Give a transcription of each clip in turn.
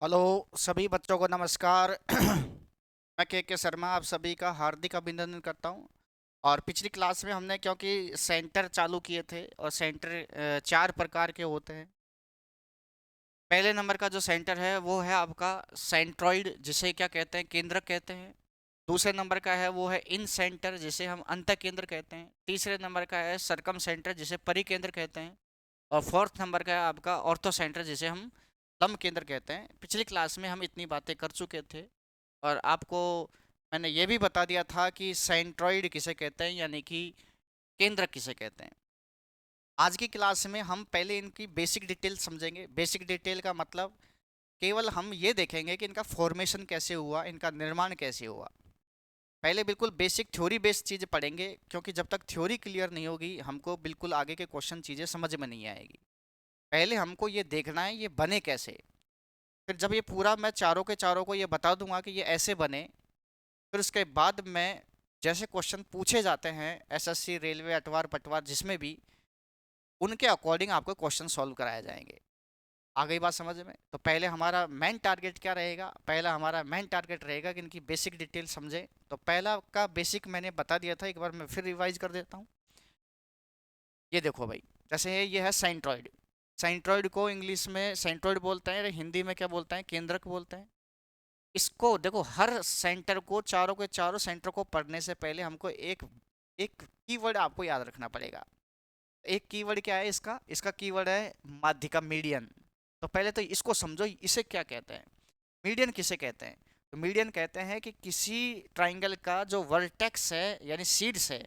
Hello सभी बच्चों को नमस्कार। मैं के शर्मा आप सभी का हार्दिक अभिनंदन करता हूं। और पिछली क्लास में हमने क्योंकि सेंटर चालू किए थे और सेंटर चार प्रकार के होते हैं। पहले नंबर का जो सेंटर है वो है आपका सेंट्रॉइड, जिसे क्या कहते हैं, केंद्रक कहते हैं। दूसरे नंबर का है वो है इन सेंटर, जिसे हम अंतः केंद्र कहते हैं। तीसरे नंबर का है सरकम सेंटर, जिसे परिकेंद्र कहते हैं। और फोर्थ नंबर का है आपका ऑर्थो सेंटर, जिसे हम लंब केंद्र कहते हैं। पिछली क्लास में हम इतनी बातें कर चुके थे और आपको मैंने ये भी बता दिया था कि सेंट्रॉइड किसे कहते हैं, यानी कि केंद्रक किसे कहते हैं। आज की क्लास में हम पहले इनकी बेसिक डिटेल समझेंगे। बेसिक डिटेल का मतलब केवल हम ये देखेंगे कि इनका फॉर्मेशन कैसे हुआ, इनका निर्माण कैसे हुआ। पहले बिल्कुल बेसिक थ्योरी बेस्ड चीज़ पढ़ेंगे, क्योंकि जब तक थ्योरी क्लियर नहीं होगी हमको बिल्कुल आगे के क्वेश्चन चीज़ें समझ में नहीं आएगी। पहले हमको ये देखना है ये बने कैसे। फिर जब ये पूरा मैं चारों के चारों को ये बता दूंगा कि ये ऐसे बने, फिर उसके बाद मैं जैसे क्वेश्चन पूछे जाते हैं एसएससी, रेलवे, अटवार पटवार, जिसमें भी उनके अकॉर्डिंग आपको क्वेश्चन सॉल्व कराए जाएंगे। आ गई बात समझ में? तो पहले हमारा मेन टारगेट क्या रहेगा? पहला हमारा मेन टारगेट रहेगा कि इनकी बेसिक डिटेल समझें। तो पहला का बेसिक मैंने बता दिया था, एक बार मैं फिर रिवाइज कर देता हूँ। ये देखो भाई, जैसे ये है सेंट्रॉइड। सेंट्रॉइड को इंग्लिश में सेंट्रॉइड बोलते हैं, हिंदी में क्या बोलते हैं? केंद्रक बोलते हैं। इसको देखो, हर सेंटर को, चारों के चारों सेंटर को पढ़ने से पहले हमको एक एक कीवर्ड आपको याद रखना पड़ेगा। एक कीवर्ड क्या है इसका? इसका कीवर्ड है माध्यिका, मीडियन। तो पहले तो इसको समझो, इसे क्या कहते हैं, मीडियन किसे कहते हैं। तो मीडियन कहते हैं कि किसी ट्राइंगल का जो वर्टेक्स है यानी शीर्ष है,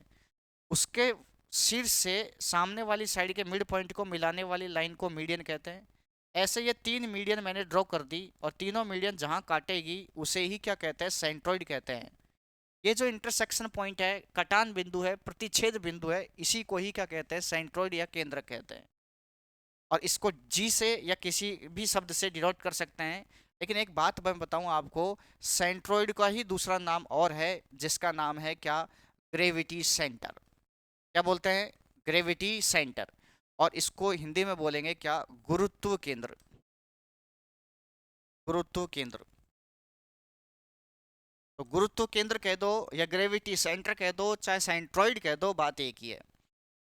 उसके शीर्ष से सामने वाली साइड के मिड पॉइंट को मिलाने वाली लाइन को मीडियन कहते हैं। ऐसे ये तीन मीडियन मैंने ड्रॉ कर दी और तीनों मीडियन जहां काटेगी उसे ही क्या कहते हैं? सेंट्रोइड कहते हैं। ये जो इंटरसेक्शन पॉइंट है, कटान बिंदु है, प्रतिच्छेद बिंदु है, इसी को ही क्या कहते हैं? सेंट्रोइड या केंद्र कहते हैं। और इसको जी से या किसी भी शब्द से डिनोट कर सकते हैं। लेकिन एक बात मैं बताऊं आपको, सेंट्रोइड का ही दूसरा नाम और है, जिसका नाम है क्या? Gravity centre. क्या बोलते हैं? Gravity centre. और इसको हिंदी में बोलेंगे क्या? गुरुत्व केंद्र। गुरुत्व केंद्र। तो गुरुत्व केंद्र कह दो या ग्रेविटी सेंटर कह दो, चाहे सेंट्रोइड कह दो, बात एक ही है।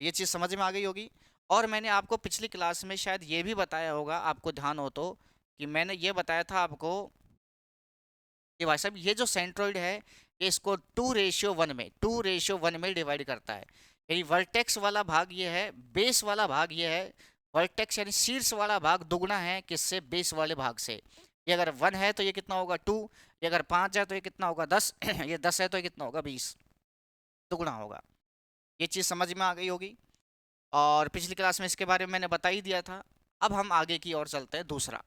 ये चीज़ समझ में आ गई होगी। और मैंने आपको पिछली क्लास में शायद ये भी बताया होगा, आपको ध्यान हो तो, कि मैंने ये बताया था आपको कि भाई साहब ये जो सेंट्रोइड है, ये इसको 2:1 में, 2:1 में डिवाइड करता है। यानी वर्टेक्स वाला भाग ये है, बेस वाला भाग ये है। वर्टेक्स यानी शीर्ष वाला भाग दुगना है किससे? बेस वाले भाग से। ये अगर 1 है तो ये कितना होगा? 2। ये अगर 5 है तो ये कितना होगा? 10। ये 10 है तो ये कितना होगा? 20। दुगना होगा। ये चीज़ समझ में आ गई होगी। और पिछली क्लास में इसके बारे में मैंने बता ही दिया था। अब हम आगे की ओर चलते हैं, दूसरा।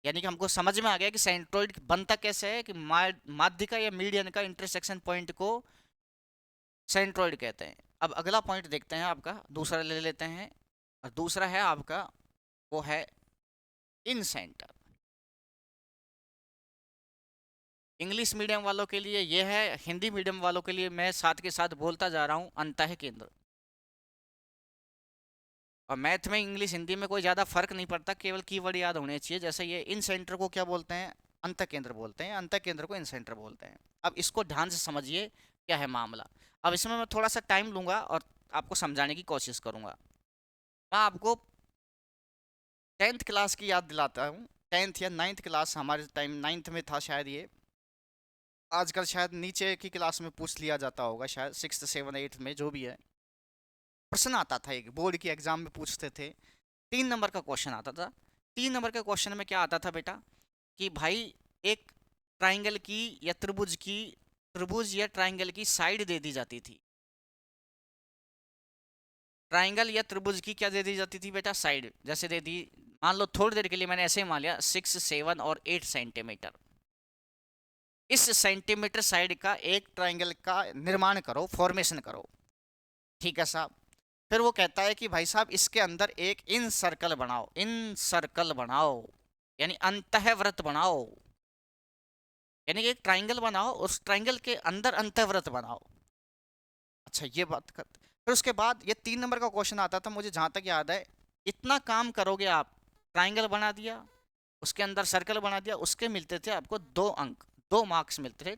यानी कि हमको समझ में आ गया कि सेंट्रोइड बनता कैसे है, कि माध्यिका या मीडियन का इंटरसेक्शन पॉइंट को सेंट्रोइड कहते हैं। अब अगला पॉइंट देखते हैं, आपका दूसरा ले लेते हैं। और दूसरा है आपका, वो है इन सेंटर। इंग्लिश मीडियम वालों के लिए ये है, हिंदी मीडियम वालों के लिए मैं साथ के साथ बोलता जा रहा हूँ अंतः केंद्र। और मैथ में इंग्लिश हिंदी में कोई ज़्यादा फर्क नहीं पड़ता, केवल कीवर्ड याद होने चाहिए। जैसे ये इन सेंटर को क्या बोलते हैं? अंतः केंद्र बोलते हैं। अंतः केंद्र को इन सेंटर बोलते हैं। अब इसको ध्यान से समझिए क्या है मामला। अब इसमें मैं थोड़ा सा टाइम लूंगा और आपको समझाने की कोशिश करूंगा। मैं आपको 10th क्लास की याद दिलाता हूँ। 10th या 9th क्लास, हमारे टाइम 9th में था शायद ये। आजकल शायद नीचे की क्लास में पूछ लिया जाता होगा, शायद 6th 7 8 में, जो भी है। प्रश्न आता था, एक बोर्ड की एग्जाम में पूछते थे। 3 नंबर का क्वेश्चन आता था। 3 नंबर के क्वेश्चन में क्या आता था बेटा? कि भाई एक ट्राइंगल की या त्रिभुज की, त्रिभुज या ट्राइंगल की साइड दे दी जाती थी। ट्राइंगल या त्रिभुज की क्या दे दी जाती थी बेटा? साइड। जैसे दे दी, मान लो थोड़ी देर के लिए मैंने ऐसे ही मान लिया, 6 7 और 8 सेंटीमीटर। इस सेंटीमीटर साइड का एक ट्राइंगल का निर्माण करो, फॉर्मेशन करो। ठीक है साहब। फिर वो कहता है कि भाई साहब इसके अंदर एक इन सर्कल बनाओ, इन सर्कल बनाओ, यानी अंतःवृत्त बनाओ। यानी कि एक ट्राइंगल बनाओ, उस ट्राइंगल के अंदर अंतःवृत्त बनाओ। अच्छा, ये बात कर। फिर उसके बाद ये 3 नंबर का क्वेश्चन आता था, मुझे जहां तक याद है, इतना काम करोगे आप, ट्राइंगल बना दिया, उसके अंदर सर्कल बना दिया, उसके मिलते थे आपको 2 अंक, 2 मार्क्स मिलते थे।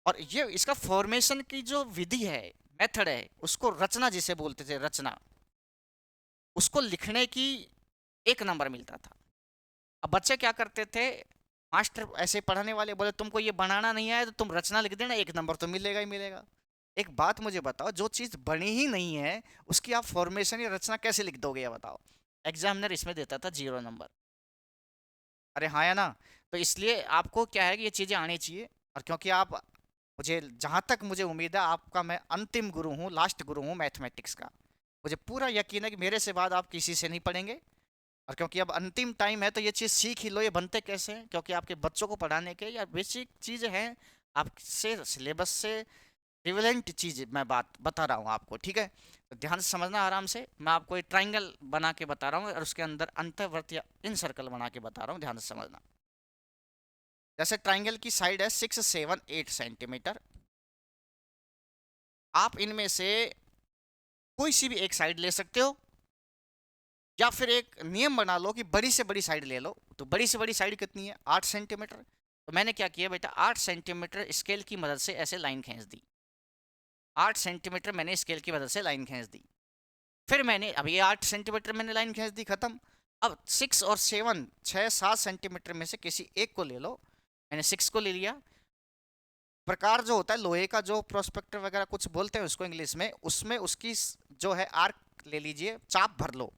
और ये इसका फॉर्मेशन की जो विधि है, मेथड है, उसको रचना जिसे बोलते थे, रचना, उसको लिखने की 1 नंबर मिलता था। अब बच्चे क्या करते थे, मास्टर ऐसे पढ़ाने वाले बोले तुमको ये बनाना नहीं आया तो तुम रचना लिख देना, 1 नंबर तो मिलेगा ही मिलेगा। एक बात मुझे बताओ, जो चीज़ बनी ही नहीं है उसकी आप फॉर्मेशन या रचना कैसे लिख दोगे, ये बताओ। एग्जामिनर इसमें देता था 0 नंबर। अरे हाँ या ना। तो इसलिए आपको क्या है कि ये चीज़ें आनी चाहिए। और क्योंकि आप, मुझे जहाँ तक मुझे उम्मीद है आपका मैं अंतिम गुरु हूँ, लास्ट गुरु हूँ मैथमेटिक्स का। मुझे पूरा यकीन है कि मेरे से बाद आप किसी से नहीं पढ़ेंगे। और क्योंकि अब अंतिम टाइम है तो ये चीज़ सीख ही लो, ये बनते कैसे हैं, क्योंकि आपके बच्चों को पढ़ाने के या बेसिक चीज़ें हैं, आपसे सिलेबस से रिलेवेंट चीज़ मैं बात बता रहा हूँ आपको, ठीक है। तो ध्यान से समझना आराम से, मैं आपको एक ट्राइंगल बना के बता रहा हूँ और उसके अंदर अंतःवर्त या इन सर्कल बना के बता रहा हूँ, ध्यान से समझना। जैसे ट्राइंगल की साइड है 6, 7, 8 सेंटीमीटर। आप इनमें से कोई सी भी एक साइड ले सकते हो, या फिर एक नियम बना लो कि बड़ी से बड़ी साइड ले लो। तो बड़ी से बड़ी साइड कितनी है, 8 सेंटीमीटर। तो मैंने क्या किया बेटा, 8 सेंटीमीटर स्केल की मदद से ऐसे लाइन खींच दी। 8 सेंटीमीटर मैंने स्केल की मदद से लाइन खींच दी। फिर मैंने, अब ये 8 सेंटीमीटर मैंने लाइन खींच दी, खत्म। अब 6 और 7, 6, 7 सेंटीमीटर में से किसी एक को ले लो। मैंने 6 को ले लिया। प्रकार जो होता है लोहे का, जो प्रोस्पेक्टर वगैरह कुछ बोलते हैं उसको इंग्लिश में, उसमें उसकी जो है आर्क ले लीजिए, चाप भर लो।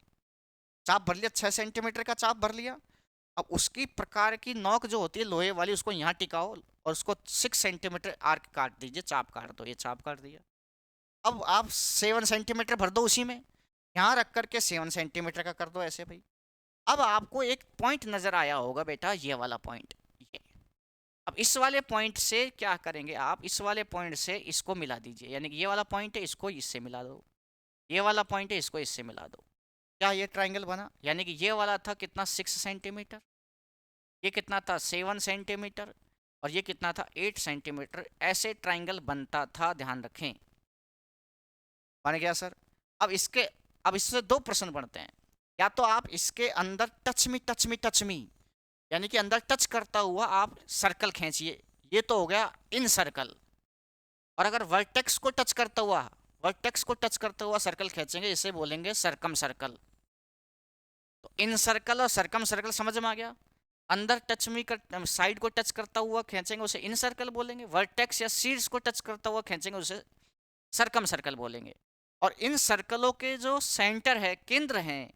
चाप भर लिया, 6 सेंटीमीटर का चाप भर लिया। अब उसकी प्रकार की नोक जो होती है लोहे वाली, उसको यहाँ टिकाओ और उसको 6 सेंटीमीटर आर्क काट दीजिए, चाप काट दो, ये चाप काट दिया। अब आप 7 सेंटीमीटर भर दो उसी में, यहाँ रख करके 7 सेंटीमीटर का कर दो ऐसे भाई। अब आपको एक पॉइंट नजर आया होगा बेटा, ये वाला पॉइंट, ये। अब इस वाले पॉइंट से क्या करेंगे आप, इस वाले पॉइंट से इसको मिला दीजिए, यानी कि ये वाला पॉइंट है इसको इससे मिला दो, ये वाला पॉइंट है इसको इससे मिला दो। क्या ये ट्राइंगल बना, यानी कि ये वाला था कितना, 6 सेंटीमीटर, ये कितना था 7 सेंटीमीटर, और ये कितना था 8 सेंटीमीटर। ऐसे ट्राइंगल बनता था, ध्यान रखें। बन गया सर। अब इसके, अब इससे 2 प्रश्न बनते हैं। या तो आप इसके अंदर touch me touch me touch me, यानी कि अंदर टच करता हुआ आप सर्कल खींचिए, ये तो हो गया इन सर्कल। और अगर वर्टेक्स को टच करता हुआ, वर्टेक्स को टच करता हुआ सर्कल खींचेंगे, इसे बोलेंगे सरकम सर्कल। तो इन सर्कल और सरकम सर्कल समझ में आ गया। अंदर टच मी कर, साइड को टच करता हुआ खींचेंगे उसे इन सर्कल बोलेंगे, वर्टेक्स या शीर्ष को टच करता हुआ खींचेंगे उसे सरकम सर्कल बोलेंगे। और इन सर्कलों के जो सेंटर है, केंद्र हैं,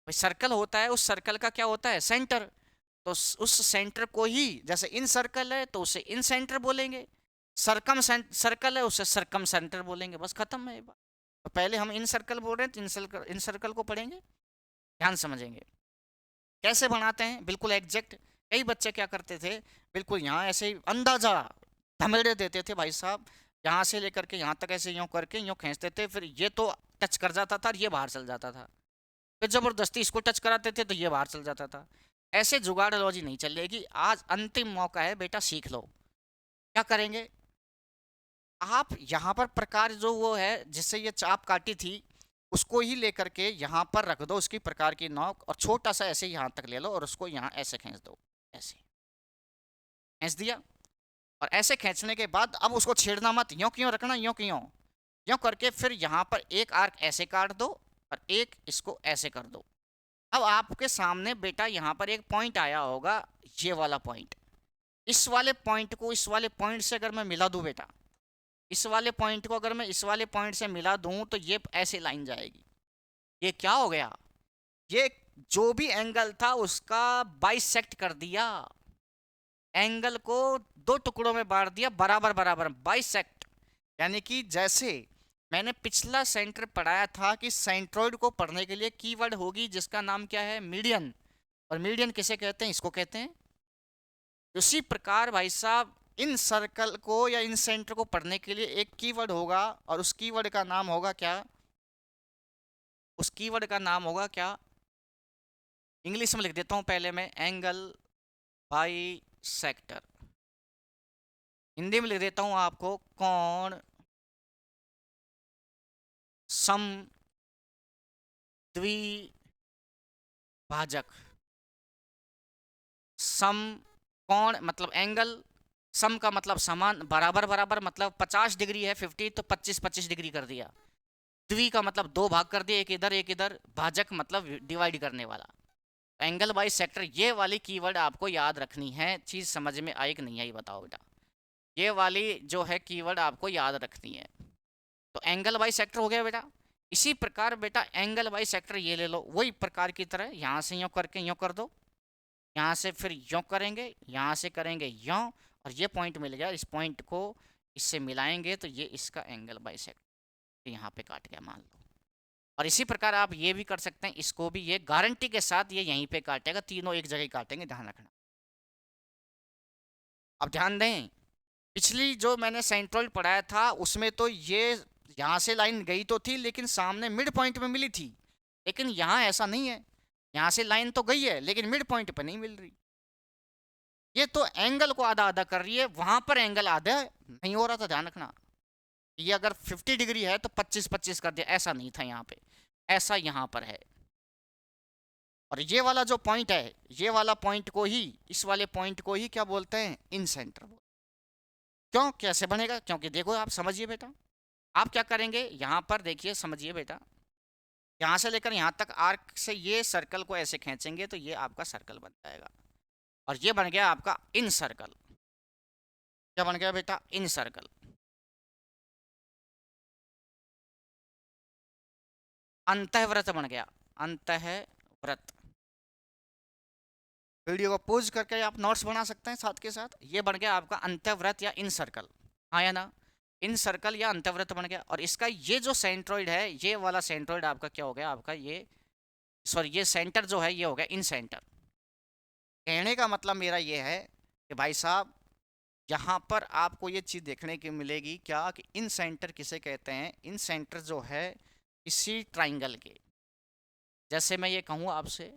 भाई सर्कल होता है, उस सर्कल का क्या होता है, सेंटर। तो उस सेंटर को ही, जैसे इन सर्कल है तो उसे इन सेंटर बोलेंगे, सरकम सर्कल है उसे सरकम सेंटर बोलेंगे, बस खत्म है ये बात। तो पहले हम इन सर्कल बोल रहे हैं तो इन सर्कल को पढ़ेंगे, ध्यान समझेंगे कैसे बनाते हैं, बिल्कुल एग्जैक्ट। कई बच्चे क्या करते थे, बिल्कुल यहाँ ऐसे ही अंदाजा धमेड़े देते थे भाई साहब, यहाँ से लेकर के यहाँ तक ऐसे यूँ करके यूँ खींचते थे, फिर ये तो टच कर जाता था और ये बाहर चल जाता था, फिर जबरदस्ती इसको टच कराते थे तो ये बाहर चल जाता था। ऐसे जुगाड़बाजी नहीं चलेगी, आज अंतिम मौका है बेटा, सीख लो। क्या करेंगे आप, यहाँ पर प्रकार जो वो है जिससे ये चाप काटी थी, उसको ही लेकर के यहाँ पर रख दो, उसकी प्रकार की नोक, और छोटा सा ऐसे यहाँ तक ले लो और उसको यहाँ ऐसे खींच दो, ऐसे खींच दिया। और ऐसे खींचने के बाद अब उसको छेड़ना मत, यों क्यों रखना, यों क्यों, यों करके फिर यहाँ पर एक आर्क ऐसे काट दो और एक इसको ऐसे कर दो। अब आपके सामने बेटा यहाँ पर एक पॉइंट आया होगा, ये वाला पॉइंट। इस वाले पॉइंट को इस वाले पॉइंट से अगर मैं मिला दूं बेटा, इस वाले पॉइंट को अगर मैं इस वाले पॉइंट से मिला दूं तो ये ऐसे लाइन जाएगी। ये क्या हो गया, ये जो भी एंगल था उसका बाइसेक्ट कर दिया, एंगल को 2 टुकड़ों में बांट दिया, बराबर बराबर बाइसेक्ट। यानी कि जैसे मैंने पिछला सेंटर पढ़ाया था कि सेंट्रोइड को पढ़ने के लिए कीवर्ड होगी जिसका नाम क्या है, मीडियन। और मीडियन किसे कहते हैं, इसको कहते हैं। उसी प्रकार भाई साहब इन सर्कल को या इन सेंटर को पढ़ने के लिए एक कीवर्ड होगा, और उस कीवर्ड का नाम होगा क्या, उस कीवर्ड का नाम होगा क्या, इंग्लिश में लिख देता हूँ पहले मैं, एंगल बाई सेक्टर। हिंदी में लिख देता हूँ आपको, कोण सम द्विभाजक। सम कोण मतलब एंगल, सम का मतलब समान, बराबर बराबर मतलब 50 डिग्री है 50 तो 25 डिग्री कर दिया। द्वि का मतलब दो भाग कर दिया, एक इधर, भाजक मतलब डिवाइड करने वाला। एंगल बाई सेक्टर, ये वाली कीवर्ड आपको याद रखनी है। चीज़ समझ में आई कि नहीं आई बताओ बेटा। ये वाली जो है कीवर्ड आपको याद रखनी है। तो एंगल बाई सेक्टर हो गया बेटा। इसी प्रकार बेटा एंगल बाई सेक्टर ये ले लो, वही प्रकार की तरह यहाँ से यूँ करके यूँ कर दो, यहाँ से फिर यूँ करेंगे, यहाँ से करेंगे यूँ, और ये पॉइंट मिल गया। इस पॉइंट को इससे मिलाएंगे तो ये इसका एंगल बाई सेक्टर यहाँ पे काट गया मान लो। और इसी प्रकार आप ये भी कर सकते हैं, इसको भी ये गारंटी के साथ ये यहीं पे काटेगा, तीनों एक जगह ही काटेंगे, ध्यान रखना। अब ध्यान दें, पिछली जो मैंने सेंट्रोइड पढ़ाया था उसमें तो ये यहाँ से लाइन गई तो थी लेकिन सामने मिड पॉइंट में मिली थी, लेकिन यहाँ ऐसा नहीं है। यहाँ से लाइन तो गई है लेकिन मिड पॉइंट पर नहीं मिल रही। ये तो एंगल को आधा आधा कर रही है, वहां पर एंगल आधा नहीं हो रहा था, ध्यान रखना। ये अगर 50 डिग्री है तो 25 कर दिया, ऐसा नहीं था यहाँ पे, ऐसा यहाँ पर है। और ये वाला जो पॉइंट है, ये वाला पॉइंट को ही, इस वाले पॉइंट को ही क्या बोलते हैं, इन सेंटर। क्यों, कैसे बनेगा, क्योंकि देखो आप समझिए बेटा, आप क्या करेंगे यहाँ पर देखिए, समझिए बेटा, यहाँ से लेकर यहाँ तक आर्क से ये सर्कल को ऐसे खींचेंगे तो ये आपका सर्कल बन जाएगा, और ये बन गया आपका इन सर्कल। क्या बन गया बेटा, इन सर्कल। अंतःव्रत बन गया, अंतःव्रत। वीडियो को पॉज करके आप नोट्स बना सकते हैं साथ के साथ। ये बन गया आपका अंतःव्रत या इन सर्कल, हाँ या ना, इन सर्कल या अंतःव्रत बन गया। और इसका ये जो सेंट्रोइड है, ये वाला सेंट्रोइड आपका क्या हो गया, आपका ये, सॉरी ये सेंटर जो है ये हो गया इन सेंटर। कहने का मतलब मेरा ये है कि भाई साहब यहाँ पर आपको ये चीज़ देखने की मिलेगी क्या, कि इन सेंटर किसे कहते हैं। इन सेंटर जो है किसी ट्राइंगल के, जैसे मैं ये कहूँ आपसे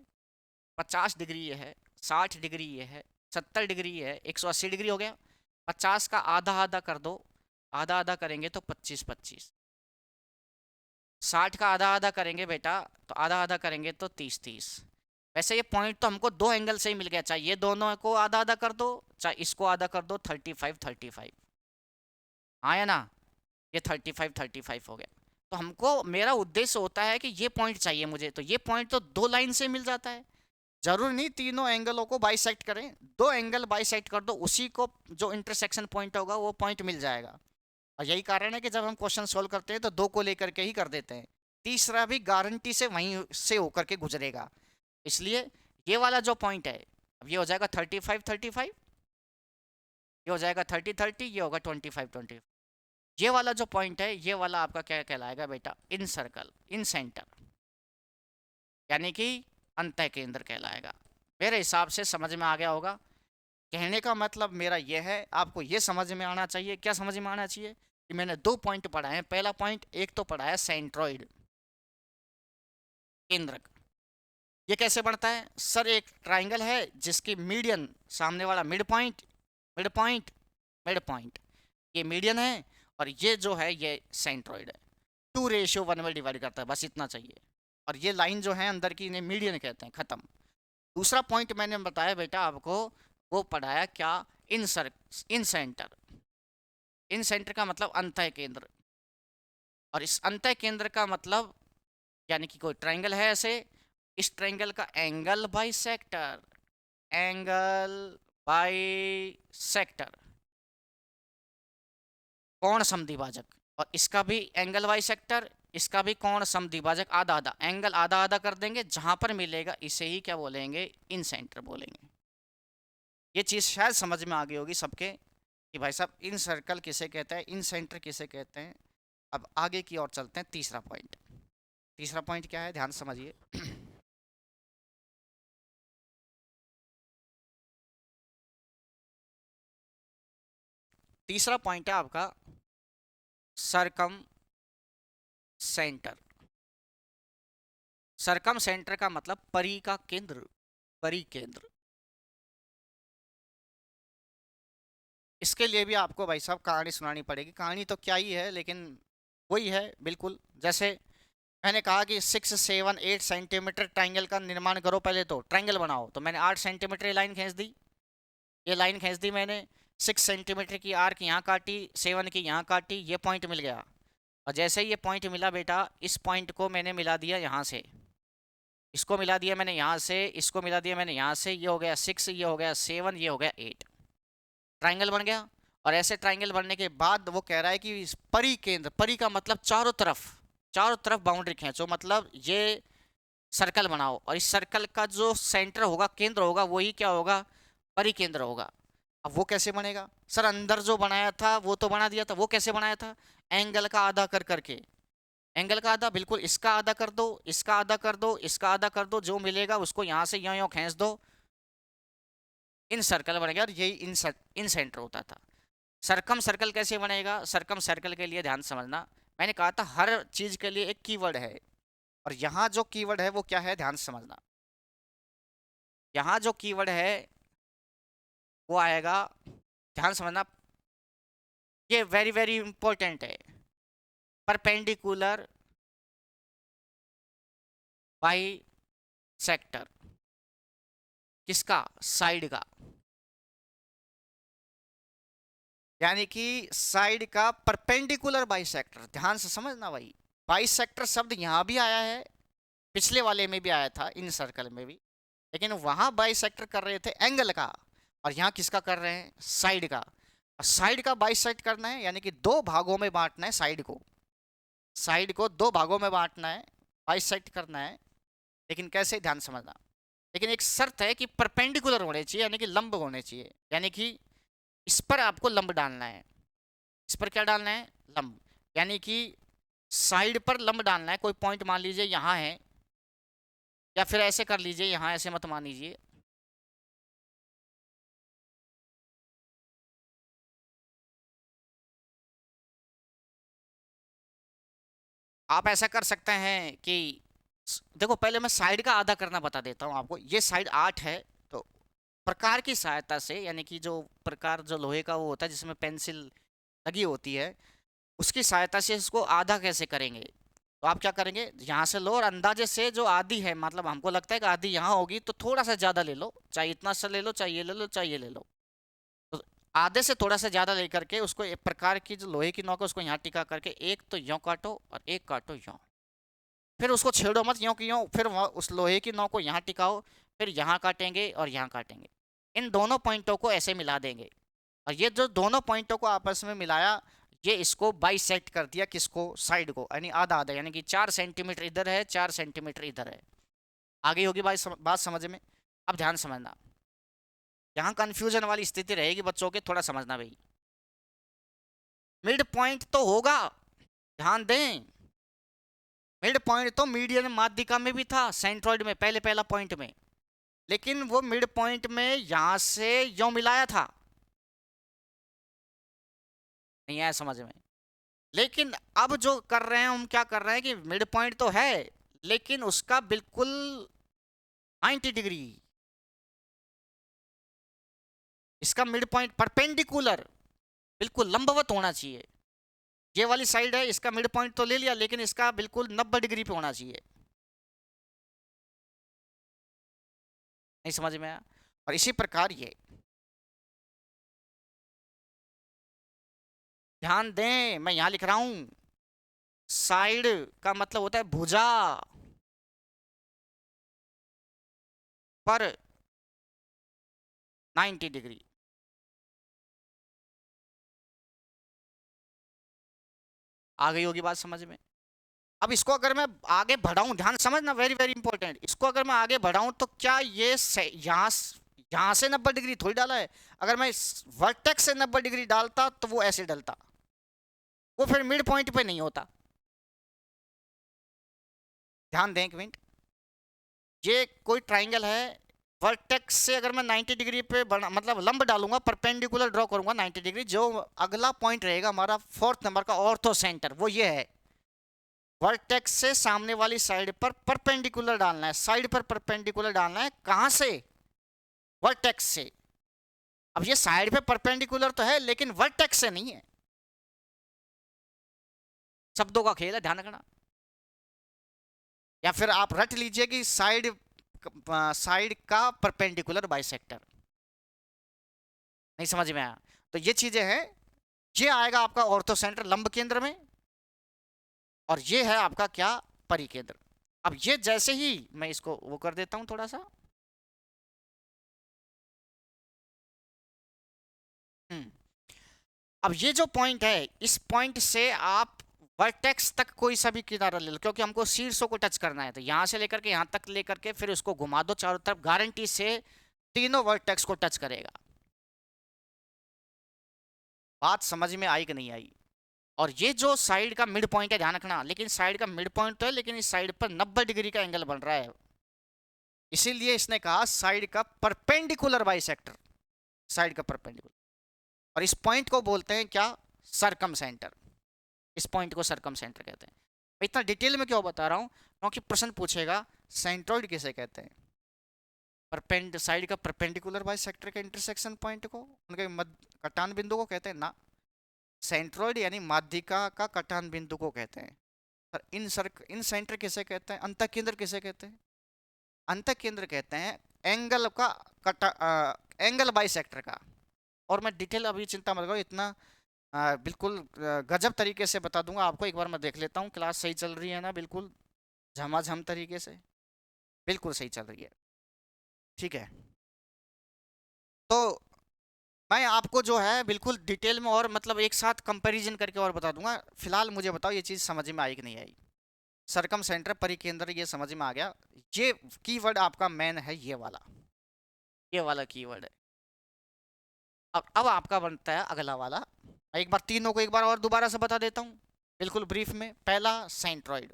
50 डिग्री ये है, 60 डिग्री ये है, 70 डिग्री ये है, 180 डिग्री हो गया। 50 का आधा आधा कर दो, आधा आधा करेंगे तो 25। 60 का आधा आधा करेंगे बेटा, तो आधा आधा करेंगे तो 30। वैसे ये पॉइंट तो हमको दो एंगल से ही मिल गया, चाहे ये दोनों को आधा आधा कर दो, चाहे इसको आधा कर दो, 35। हाँ या ना, ये 35 हो गया। तो हमको, मेरा उद्देश्य होता है कि ये पॉइंट चाहिए मुझे, तो ये पॉइंट तो दो लाइन से मिल जाता है। जरूर नहीं तीनों एंगलों को बाइसेक्ट करें, दो एंगल बाइसेक्ट कर दो, उसी को जो इंटरसेक्शन पॉइंट होगा वो पॉइंट मिल जाएगा। और यही कारण है कि जब हम क्वेश्चन सोल्व करते हैं तो दो को लेकर के ही कर देते हैं, तीसरा भी गारंटी से वहीं से होकर के गुजरेगा। इसलिए ये वाला जो पॉइंट है, अब ये हो जाएगा 35, ये हो जाएगा 30, ये होगा 25। ये वाला जो पॉइंट है, ये वाला आपका क्या कहलाएगा बेटा, इन सर्कल, इन सेंटर, यानी कि अंतः केंद्र कहलाएगा। मेरे हिसाब से समझ में आ गया होगा। कहने का मतलब मेरा यह है, आपको ये समझ में आना चाहिए, क्या समझ में आना चाहिए, कि मैंने दो पॉइंट पढ़ाए हैं। पहला पॉइंट एक तो पढ़ाया सेंट्रोइड, केंद्रक। ये कैसे बनता है सर, एक ट्राइंगल है जिसकी मीडियन, सामने वाला mid point, mid point, mid point, ये मीडियन है, और ये जो है ये सेंट्रोइड है। 2:1 में डिवाइड करता है, बस इतना चाहिए। और ये लाइन जो है अंदर की, इन्हें मीडियन कहते हैं, खत्म। दूसरा पॉइंट मैंने बताया बेटा आपको, वो पढ़ाया क्या, इन इन सेंटर। इन सेंटर का मतलब अंतः केंद्र, और इस अंतः केंद्र का मतलब, यानी कि कोई ट्रायंगल है ऐसे, इस ट्रायंगल का angle by sector, angle by sector, कोण समद्विभाजक, और इसका भी एंगल बाई सेक्टर, इसका भी कोण समद्विभाजक, आधा आधा, एंगल आधा आधा कर देंगे, जहां पर मिलेगा इसे ही क्या बोलेंगे, इन सेंटर बोलेंगे। ये चीज़ शायद समझ में आ गई होगी सबके, कि भाई साहब इन सर्कल किसे कहते हैं, इन सेंटर किसे कहते हैं। अब आगे की ओर चलते हैं, तीसरा पॉइंट। तीसरा पॉइंट क्या है, ध्यान समझिए। तीसरा पॉइंट है आपका सरकम सेंटर। सरकम सेंटर का मतलब परी का केंद्र, परी केंद्र। इसके लिए भी आपको भाई साहब कहानी सुनानी पड़ेगी। कहानी तो क्या ही है, लेकिन वही है बिल्कुल। जैसे मैंने कहा कि 6, 7, 8 सेंटीमीटर ट्राइंगल का निर्माण करो, पहले तो ट्राइंगल बनाओ, तो मैंने 8 सेंटीमीटर लाइन खींच दी। ये लाइन खींच दी मैंने, 6 सेंटीमीटर की आर्क यहाँ काटी, 7 की यहाँ काटी, ये पॉइंट मिल गया। और जैसे ही ये पॉइंट मिला बेटा, इस पॉइंट को मैंने मिला दिया यहाँ से, इसको मिला दिया मैंने यहाँ से, इसको मिला दिया मैंने यहाँ से, ये हो गया 6, ये हो गया 7, ये हो गया 8। ट्राइंगल बन गया। और ऐसे ट्राइंगल बनने के बाद वो कह रहा है कि इस परी केंद्र, परी का मतलब चारों तरफ बाउंड्री खींचो, मतलब ये सर्कल बनाओ, और इस सर्कल का जो सेंटर होगा, केंद्र होगा, वही क्या होगा, परिकेंद्र होगा। अब वो कैसे बनेगा सर? अंदर जो बनाया था वो तो बना दिया था, वो कैसे बनाया था? एंगल का आधा कर करके, एंगल का आधा, बिल्कुल इसका आधा कर दो, इसका आधा कर दो, इसका आधा कर दो, जो मिलेगा उसको यहाँ से यों यों खींच दो, इन सर्कल बनेगा। और यही इन सेंटर होता था। सरकम सर्कल कैसे बनेगा? सरकम सर्कल के लिए ध्यान समझना, मैंने कहा था हर चीज के लिए एक कीवर्ड है, और यहाँ जो कीवर्ड है वो क्या है, ध्यान से समझना। यहाँ जो कीवर्ड है वो आएगा, ध्यान समझना, ये वेरी वेरी इंपॉर्टेंट है। परपेंडिकुलर बाई सेक्टर, किसका? साइड का, यानी कि साइड का परपेंडिकुलर बाइसेक्टर। ध्यान से समझना भाई, बाइसेक्टर शब्द यहाँ भी आया है, पिछले वाले में भी आया था, इन सर्कल में भी, लेकिन वहां बाइसेक्टर कर रहे थे एंगल का, और यहाँ किसका कर रहे हैं? साइड का। और साइड का बाइसेक्ट करना है, यानी कि दो भागों में बांटना है साइड को, साइड को दो भागों में बांटना है, बाइसेक्ट करना है। लेकिन कैसे? ध्यान समझना। लेकिन एक शर्त है कि परपेंडिकुलर होने चाहिए, यानी कि लंब होने चाहिए, यानी कि इस पर आपको लंब डालना है। इस पर क्या डालना है? लंब, यानी कि साइड पर लंब डालना है। कोई पॉइंट मान लीजिए यहाँ है, या फिर ऐसे कर लीजिए, यहाँ ऐसे मत मान लीजिए, आप ऐसा कर सकते हैं कि देखो, पहले मैं साइड का आधा करना बता देता हूँ आपको। ये साइड 8 है, तो प्रकार की सहायता से, यानी कि जो प्रकार जो लोहे का वो होता है जिसमें पेंसिल लगी होती है, उसकी सहायता से इसको आधा कैसे करेंगे? तो आप क्या करेंगे, यहाँ से लो, और अंदाजे से जो आधी है, मतलब हमको लगता है कि आधी यहाँ होगी, तो थोड़ा सा ज़्यादा ले लो, चाहे इतना सा ले लो, चाहे ये ले लो, चाहे ये ले लो। तो आधे से थोड़ा सा ज़्यादा लेकर के उसको एक प्रकार की जो लोहे की नोक है उसको यहाँ टिका करके एक तो यों काटो और एक काटो यों, फिर उसको छेड़ो मत, यों की यों, फिर उस लोहे की नोक को यहाँ टिकाओ, फिर यहाँ काटेंगे और यहाँ काटेंगे। इन दोनों पॉइंटों को ऐसे मिला देंगे, और ये जो दोनों पॉइंटों को आपस में मिलाया, ये इसको बाइसेक्ट कर दिया, किसको? साइड को, यानी आधा आधा, यानी कि 4 सेंटीमीटर इधर है, 4 सेंटीमीटर इधर है। आगे होगी बात समझ में? अब ध्यान समझना, यहाँ कंफ्यूजन वाली स्थिति रहेगी बच्चों के, थोड़ा समझना भाई। मिड पॉइंट तो होगा, ध्यान दें, मिड पॉइंट तो मीडियन माध्यिका में भी था, सेंट्रॉइड में, पहला पॉइंट में, लेकिन वो मिड पॉइंट में यहां से यो मिलाया था, नहीं आया समझ में? लेकिन अब जो कर रहे हैं हम, क्या कर रहे हैं कि मिड पॉइंट तो है, लेकिन उसका बिल्कुल 90 डिग्री, इसका मिड पॉइंट परपेंडिकुलर, बिल्कुल लंबवत होना चाहिए। ये वाली साइड है, इसका मिड पॉइंट तो ले लिया, लेकिन इसका बिल्कुल 90 डिग्री पे होना चाहिए। नहीं समझ में आया? और इसी प्रकार ये, ध्यान दें, मैं यहां लिख रहा हूं, साइड का मतलब होता है भुजा पर 90 डिग्री। आ गई होगी बात समझ में? अब इसको अगर मैं आगे बढ़ाऊं, ध्यान समझना, वेरी वेरी इंपॉर्टेंट, इसको अगर मैं आगे बढ़ाऊं तो क्या ये यहाँ यहाँ से 90 डिग्री थोड़ी डाला है, अगर मैं वर्टेक्स से 90 डिग्री डालता तो वो ऐसे डलता, वो फिर मिड पॉइंट पे नहीं होता। ध्यान दें एक मिनट, ये कोई ट्राइंगल है, वर्टेक्स से अगर मैं 90 डिग्री पे बना, मतलब लंब डालूंगा, परपेंडिकुलर ड्रॉ करूंगा 90 डिग्री, जो अगला पॉइंट रहेगा हमारा 4th नंबर का ऑर्थो सेंटर, वो ये है। वर्टेक्स से सामने वाली साइड पर परपेंडिकुलर डालना है, साइड पर परपेंडिकुलर डालना है, कहां से? वर्टेक्स से। अब ये साइड पे परपेंडिकुलर तो है, लेकिन वर्टेक्स से नहीं है, शब्दों का खेल है, ध्यान रखना। या फिर आप रट लीजिए कि साइड का परपेंडिकुलर बाइसेक्टर, नहीं समझ में आया? तो ये चीजें हैं, ये आएगा आपका ऑर्थो सेंटर लंब केंद्र में, और ये है आपका क्या, परिकेंद्र। अब ये जैसे ही मैं इसको वो कर देता हूं थोड़ा सा, हम्म, अब ये जो पॉइंट है, इस पॉइंट से आप वर्टेक्स तक कोई सा भी किनारा ले लो, क्योंकि हमको शीर्षों को टच करना है, तो यहां से लेकर के यहां तक लेकर के फिर उसको घुमा दो चारों तरफ, गारंटी से तीनों वर्टेक्स को टच करेगा। बात समझ में आई कि नहीं आई? और ये जो साइड का मिड पॉइंट है, ध्यान रखना, लेकिन साइड का मिड पॉइंट तो है, लेकिन इस साइड पर 90 डिग्री का एंगल बन रहा है, इसीलिए इसने कहा साइड का परपेंडिकुलर बाइसेक्टर, साइड का परपेंडिकुलर। और इस पॉइंट को बोलते हैं क्या, सरकम सेंटर। इस पॉइंट को सरकम सेंटर कहते हैं। मैं इतना डिटेल में क्यों बता रहा हूँ, क्योंकि प्रश्न पूछेगा सेंट्रोइड किसे कहते हैं, परपेंड साइड का परपेंडिकुलर बाइसेक्टर के इंटरसेक्शन पॉइंट को, उनके मध्य कटान बिंदु को कहते हैं ना। सेंट्रोइड यानी माध्यिका का कटान बिंदु को कहते हैं। सर इन सेंटर किसे कहते हैं, अंतः केंद्र किसे कहते हैं, अंतः केंद्र कहते हैं एंगल का कटा एंगल बाइसेक्टर का। और मैं डिटेल अभी चिंता मत करो, इतना बिल्कुल गजब तरीके से बता दूंगा आपको। एक बार मैं देख लेता हूँ क्लास सही चल रही है ना, बिल्कुल झमाझम तरीके से, बिल्कुल सही चल रही है, ठीक है। तो मैं आपको जो है बिल्कुल डिटेल में और मतलब एक साथ कंपैरिजन करके और बता दूंगा। फिलहाल मुझे बताओ ये चीज़ समझ में आई कि नहीं आई? सरकम सेंटर परिकेंद्र ये समझ में आ गया। ये कीवर्ड आपका मेन है, ये वाला कीवर्ड है। अब आपका बनता है अगला वाला। मैं एक बार तीनों को एक बार और दोबारा से बता देता हूँ बिल्कुल ब्रीफ में। पहला सेंट्रॉइड,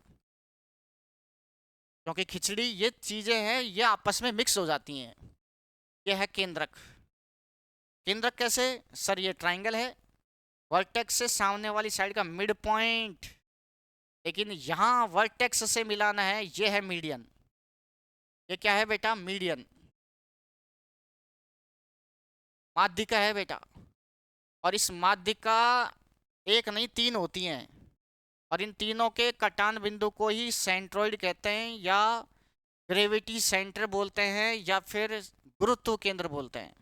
क्योंकि खिचड़ी ये चीजें हैं ये आपस में मिक्स हो जाती हैं। ये है केंद्रक। केंद्रक कैसे सर, ये ट्राइंगल है, वर्टेक्स से सामने वाली साइड का मिड पॉइंट, लेकिन यहाँ वर्टेक्स से मिलाना है, ये है मीडियन। ये क्या है बेटा, मीडियन, माध्यिका है बेटा। और इस माध्यिका एक नहीं तीन होती हैं, और इन तीनों के कटान बिंदु को ही सेंट्रोइड कहते हैं, या ग्रेविटी सेंटर बोलते हैं, या फिर गुरुत्व केंद्र बोलते हैं।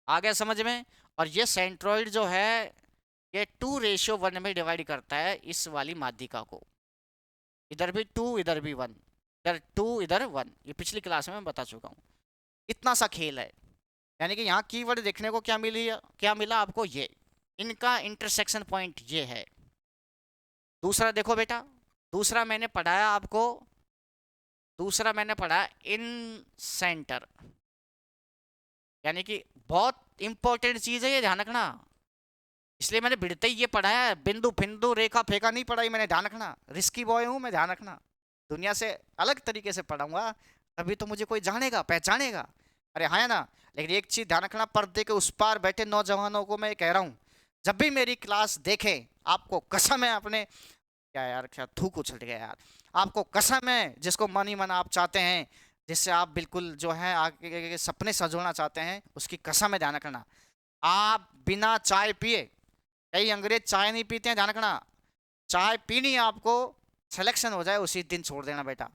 आ गया समझ में? और ये सेंट्रोइड जो है ये 2:1 में डिवाइड करता है इस वाली माध्यिका को। इधर भी 2 इधर भी 1, इधर 2 इधर 1, ये पिछली क्लास में मैं बता चुका हूँ। इतना सा खेल है। यानी कि यहाँ कीवर्ड देखने को क्या मिली, क्या मिला आपको, ये इनका इंटरसेक्शन पॉइंट ये है। दूसरा देखो बेटा, दूसरा मैंने पढ़ाया आपको, दूसरा मैंने पढ़ा इन सेंटर, यानी कि बहुत इंपॉर्टेंट चीज है ये, ध्यान रखना। इसलिए मैंने भिड़ते ही ये पढ़ाया है, बिंदु फिंदु रेखा फेखा नहीं पढ़ाई मैंने, ध्यान रखना। रिस्की बॉय हूँ मैं, ध्यान रखना। दुनिया से अलग तरीके से पढ़ाऊंगा, तभी तो मुझे कोई जानेगा पहचानेगा। अरे हाँ है ना। लेकिन एक चीज ध्यान रखना, पर्दे के उस पार बैठे नौजवानों को मैं कह रहा हूँ, जब भी मेरी क्लास देखें, आपको कसम है अपने, क्या यार क्या थूक उछल गया यार, आपको कसम है जिसको मन ही मन आप चाहते हैं, जिससे आप बिल्कुल जो है आगे के सपने सजोना चाहते हैं, उसकी कसम है, ध्यान रखना। आप बिना चाय पिए, कई अंग्रेज चाय नहीं पीते हैं, ध्यान रखना, चाय पीनी है आपको, सिलेक्शन हो जाए उसी दिन छोड़ देना बेटा।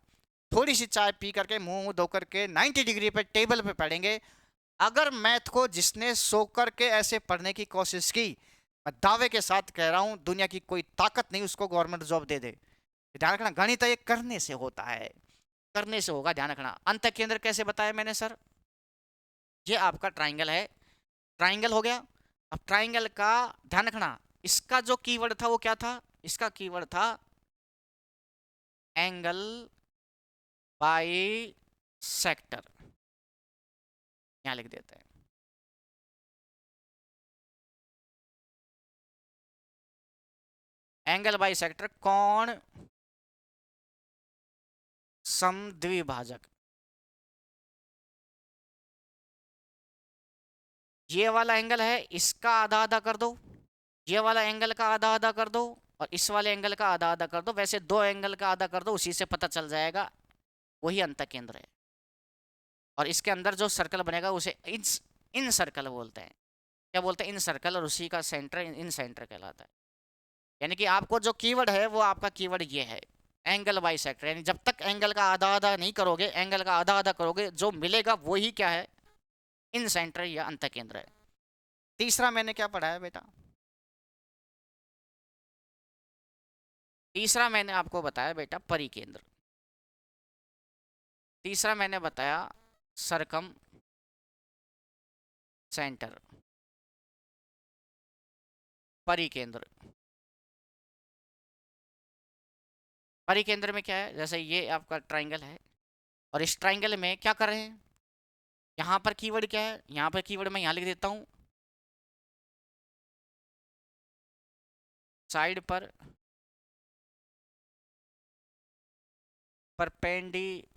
थोड़ी सी चाय पी करके मुंह धो करके 90 डिग्री पे टेबल पे पढ़ेंगे। अगर मैथ को जिसने सो करके ऐसे पढ़ने की कोशिश की, मैं दावे के साथ कह रहा हूं दुनिया की कोई ताकत नहीं उसको गवर्नमेंट जॉब दे दे। ध्यान रखना, गणित ये करने से होता है, करने से होगा, ध्यान रखना। अंत केंद्र कैसे बताया मैंने सर, ये आपका ट्राइंगल है, ट्राइंगल हो गया। अब ट्राइंगल का ध्यान रखना, इसका जो कीवर्ड था वो क्या था, इसका कीवर्ड था एंगल बाई सेक्टर, यहां लिख देते हैं। एंगल बाई सेक्टर, कोण समद्विभाजक। ये वाला एंगल है, इसका आधा आधा कर दो, ये वाला एंगल का आधा आधा कर दो, और इस वाले एंगल का आधा आधा कर दो। वैसे दो एंगल का आधा कर दो, उसी से पता चल जाएगा, वही अंत केंद्र है। और इसके अंदर जो सर्कल बनेगा उसे इन सर्कल बोलते हैं। क्या बोलते हैं, इन सर्कल, और उसी का सेंटर इन सेंटर कहलाता है। यानी कि आपको जो कीवर्ड है वो आपका कीवर्ड ये है, एंगल बाई सेक्टर। यानी जब तक एंगल का आधा आधा नहीं करोगे, एंगल का आधा आधा करोगे, जो मिलेगा वही क्या है, इन सेंटर या अंत केंद्र है। तीसरा मैंने क्या पढ़ाया बेटा? तीसरा मैंने आपको बताया बेटा परिकेंद्र। तीसरा मैंने बताया सरकम सेंटर। परिकेंद्र, परिकेंद्र में क्या है, जैसे ये आपका ट्राइंगल है और इस ट्राइंगल में क्या कर रहे हैं, यहाँ पर कीवर्ड क्या है, यहाँ पर कीवर्ड मैं यहाँ लिख देता हूँ, साइड पर परपेंडिकुलर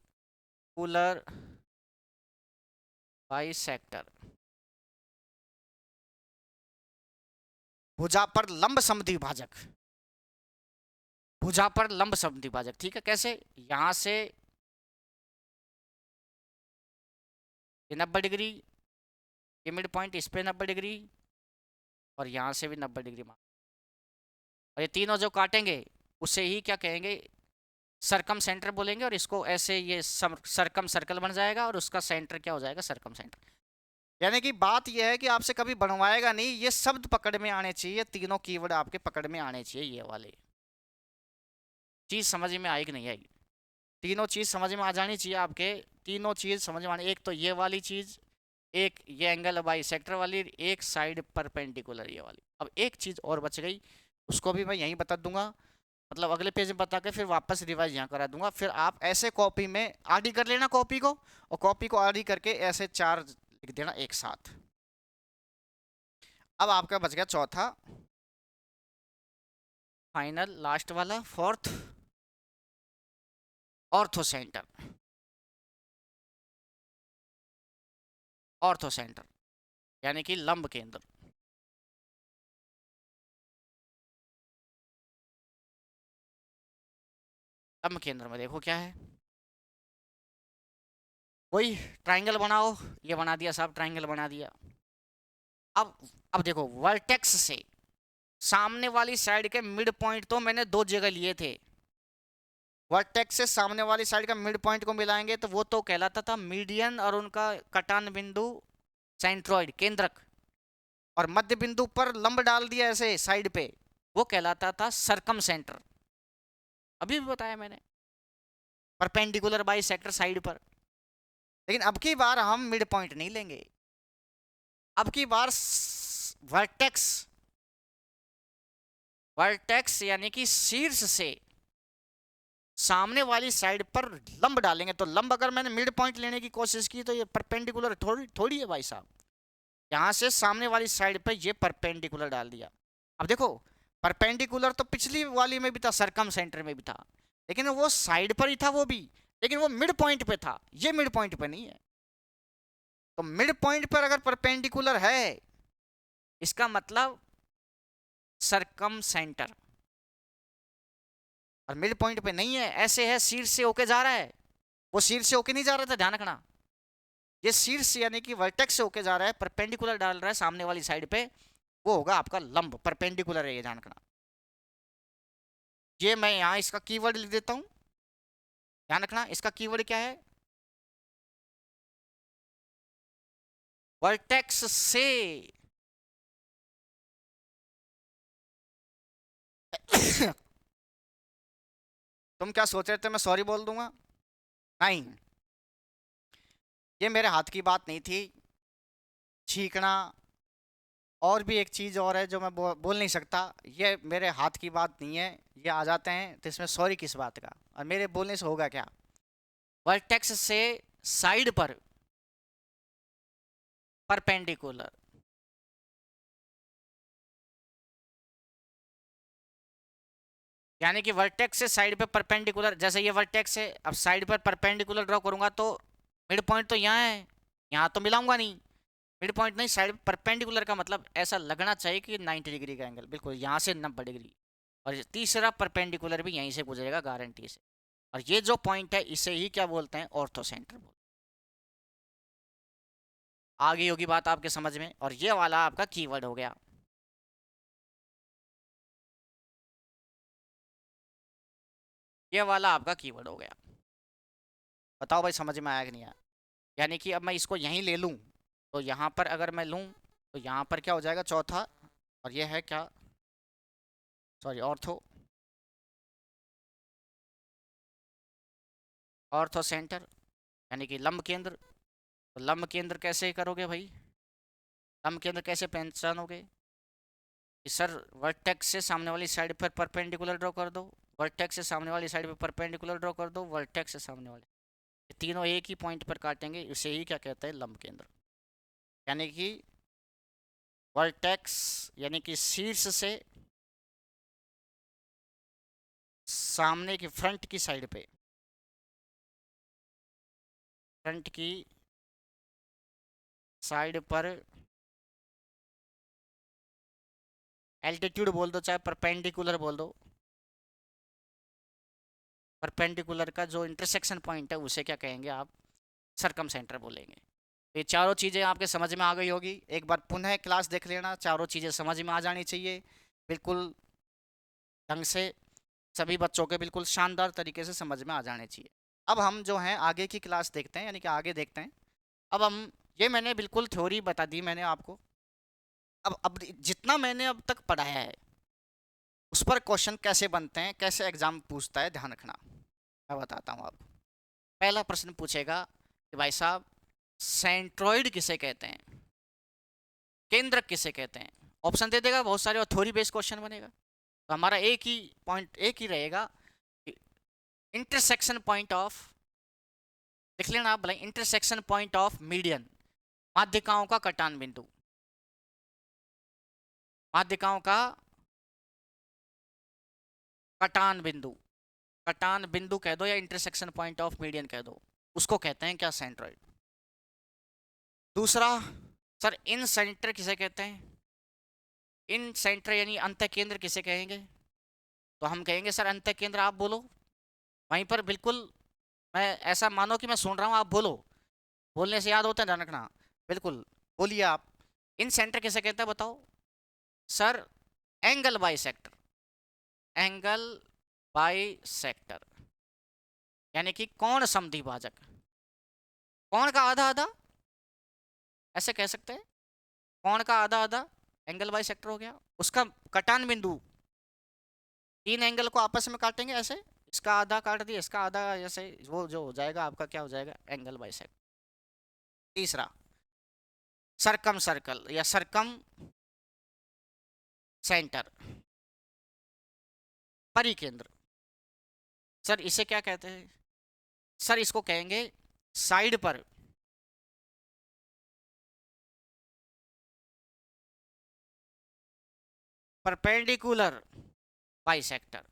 बाइसेक्टर, भुजा पर लंब समद्विभाजक, भुजा पर लंब समद्विभाजक। ठीक है, कैसे? यहां से ये 90 डिग्री, ये मिड पॉइंट इस पे 90 डिग्री, और यहां से भी 90 डिग्री मान, और ये तीनों जो काटेंगे उसे ही क्या कहेंगे, सरकम सेंटर बोलेंगे। और इसको ऐसे ये सरकम सर्कल बन जाएगा और उसका सेंटर क्या हो जाएगा, सरकम सेंटर। यानी कि बात यह है कि आपसे कभी बनवाएगा नहीं, ये शब्द पकड़ में आने चाहिए, तीनों कीवर्ड आपके पकड़ में आने चाहिए। ये वाले चीज समझ में आई कि नहीं आई? तीनों चीज समझ में आ जानी चाहिए आपके, तीनों चीज समझ में आनी। एक तो ये वाली चीज, एक ये एंगल बाई सेक्टर वाली, एक साइड परपेंडिकुलर ये वाली। अब एक चीज और बच गई, उसको भी मैं यहीं बता दूंगा, मतलब अगले पेज में बता के फिर वापस रिवाइज यहाँ करा दूंगा। फिर आप ऐसे कॉपी में आडी कर लेना कॉपी को, और कॉपी को आडी करके ऐसे 4 लिख देना एक साथ। अब आपका बच गया चौथा, फाइनल लास्ट वाला, fourth, ortho centre. Ortho centre यानी कि लंब केंद्र। लंब केंद्र में देखो क्या है, वही ट्राइंगल बनाओ, ये बना दिया साहब, ट्राइंगल बना दिया। अब अब देखो, वर्टेक्स से सामने वाली साइड के मिड पॉइंट तो मैंने 2 जगह लिए थे। वर्टेक्स से सामने वाली साइड का मिड पॉइंट को मिलाएंगे तो वो तो कहलाता था मीडियन, और उनका कटान बिंदु सेंट्रॉइड केंद्रक, और मध्य बिंदु पर लंब डाल दिया ऐसे साइड पे, वो कहलाता था सरकम सेंटर। अभी भी बताया मैंने, परपेंडिकुलर बाई सेक्टर साइड पर। लेकिन अब की बार हम मिड पॉइंट नहीं लेंगे, अब की बार वर्टेक्स, वर्टेक्स यानी कि शीर्ष से सामने वाली साइड पर लंब डालेंगे। तो लंब अगर मैंने मिड पॉइंट लेने की कोशिश की तो ये परपेंडिकुलर थोड़ी थोड़ी है भाई साहब। यहां से सामने वाली साइड पे ये परपेंडिकुलर डाल दिया। अब देखो, परपेंडिकुलर तो पिछली वाली में भी था, सरकम सेंटर में भी था, लेकिन वो साइड पर ही था वो भी, लेकिन वो मिड पॉइंट पे था, ये मिड पॉइंट पे नहीं है। तो मिड पॉइंट पर अगर परपेंडिकुलर है, इसका मतलब सरकम सेंटर, और मिड पॉइंट पे नहीं है, ऐसे है शीर्ष से होके जा रहा है। वो शीर्ष से होके नहीं जा रहा था, ध्यान रखना, ये शीर्ष यानी कि वर्टेक्स से होके जा रहा है, परपेंडिकुलर डाल रहा है सामने वाली साइड पे, वो होगा आपका लंब, परपेंडिकुलर है, ये ध्यान रखना। ये मैं यहाँ इसका कीवर्ड लिख देता हूँ, ध्यान रखना इसका कीवर्ड क्या है, वर्टेक्स से तुम क्या सोच रहे थे मैं सॉरी बोल दूंगा? नहीं, ये मेरे हाथ की बात नहीं थी, छींकना और भी एक चीज़ और है जो मैं बोल नहीं सकता, ये मेरे हाथ की बात नहीं है। ये आ जाते हैं तो इसमें सॉरी किस बात का, और मेरे बोलने से होगा क्या? वर्टेक्स से साइड पर परपेंडिकुलर, यानी कि वर्टेक्स से साइड पे परपेंडिकुलर, जैसे ये वर्टेक्स है, अब साइड पर परपेंडिकुलर ड्रॉ करूंगा तो मिड पॉइंट तो यहाँ है, यहाँ तो मिलाऊंगा नहीं, मिड पॉइंट नहीं, साइड परपेंडिकुलर का मतलब ऐसा लगना चाहिए कि 90 डिग्री का एंगल, बिल्कुल यहाँ से 90 डिग्री। और तीसरा परपेंडिकुलर भी यहीं से गुजरेगा गारंटी से। और ये जो पॉइंट है इसे ही क्या बोलते हैं, ऑर्थो सेंटर बोलते हैं। आ गई होगी बात आपके समझ में, और ये वाला आपका कीवर्ड हो गया। ये वाला आपका कीवर्ड हो गया। बताओ भाई समझ में आया कि नहीं आया? यानी कि अब मैं इसको यहीं ले लूँ, तो यहाँ पर अगर मैं लूँ तो यहाँ पर क्या हो जाएगा, चौथा, और ये है क्या, सॉरी, ऑर्थो, ऑर्थो सेंटर, यानी कि लंब केंद्र। तो लंब केंद्र कैसे करोगे भाई, लंब केंद्र कैसे पहचानोगे कि सर वर्टेक्स से सामने वाली साइड पर परपेंडिकुलर ड्रॉ कर दो, वर्टेक्स से सामने वाली साइड पर परपेंडिकुलर ड्रॉ कर दो, वर्टेक्स से सामने वाले, ये तीनों एक ही पॉइंट पर काटेंगे, इसे ही क्या कहते हैं, लंब केंद्र। यानी कि वर्टेक्स यानी कि शीर्ष से सामने की फ्रंट की साइड पे, फ्रंट की साइड पर एल्टीट्यूड बोल दो चाहे परपेंडिकुलर बोल दो, परपेंडिकुलर का जो इंटरसेक्शन पॉइंट है उसे क्या कहेंगे आप, सरकम सेंटर बोलेंगे। ये चारों चीज़ें आपके समझ में आ गई होगी, एक बार पुनः क्लास देख लेना, चारों चीज़ें समझ में आ जानी चाहिए बिल्कुल ढंग से, सभी बच्चों के बिल्कुल शानदार तरीके से समझ में आ जाने चाहिए। अब हम जो हैं आगे की क्लास देखते हैं, यानी कि आगे देखते हैं। अब हम, ये मैंने बिल्कुल थ्योरी बता दी मैंने आपको। अब जितना मैंने अब तक पढ़ाया है उस पर क्वेश्चन कैसे बनते हैं, कैसे एग्जाम पूछता है, ध्यान रखना, मैं बताता हूँ आपको। पहला प्रश्न पूछेगा कि भाई साहब सेंट्रॉइड किसे कहते हैं, केंद्रक किसे कहते हैं, ऑप्शन दे देगा बहुत सारे और थ्योरी बेस्ड क्वेश्चन बनेगा। तो हमारा एक ही पॉइंट, एक ही रहेगा, इंटरसेक्शन पॉइंट ऑफ, लिख लेना आप भले, इंटरसेक्शन पॉइंट ऑफ मीडियन, माध्यिकाओं का कटान बिंदु, माध्यिकाओं का कटान बिंदु, कटान बिंदु कह दो या इंटरसेक्शन पॉइंट ऑफ मीडियन कह दो, उसको कहते हैं क्या, सेंट्रॉइड। दूसरा, सर इन सेंटर किसे कहते हैं, इन सेंटर यानी अंत केंद्र किसे कहेंगे, तो हम कहेंगे सर अंत केंद्र, आप बोलो वहीं पर बिल्कुल, मैं ऐसा मानो कि मैं सुन रहा हूँ, आप बोलो, बोलने से याद होता है, ध्यान रखना, बिल्कुल बोलिए आप। इन सेंटर किसे कहते हैं बताओ, sir angle by sector, angle by sector, यानी कि कोण समद्वि भाजक, कोण का आधा आधा, ऐसे कह सकते हैं, कोण का आधा आधा एंगल बाई सेक्टर हो गया, उसका कटान बिंदु, तीन एंगल को आपस में काटेंगे ऐसे, इसका आधा काट दिया, इसका आधा, ऐसे वो जो हो जाएगा आपका क्या हो जाएगा, एंगल बाई सेक्टर। तीसरा, सरकम सर्कल या सरकम सेंटर, परिकेंद्र, सर इसे क्या कहते हैं, सर इसको कहेंगे साइड पर, परपेंडिकुलर बाइसेक्टर,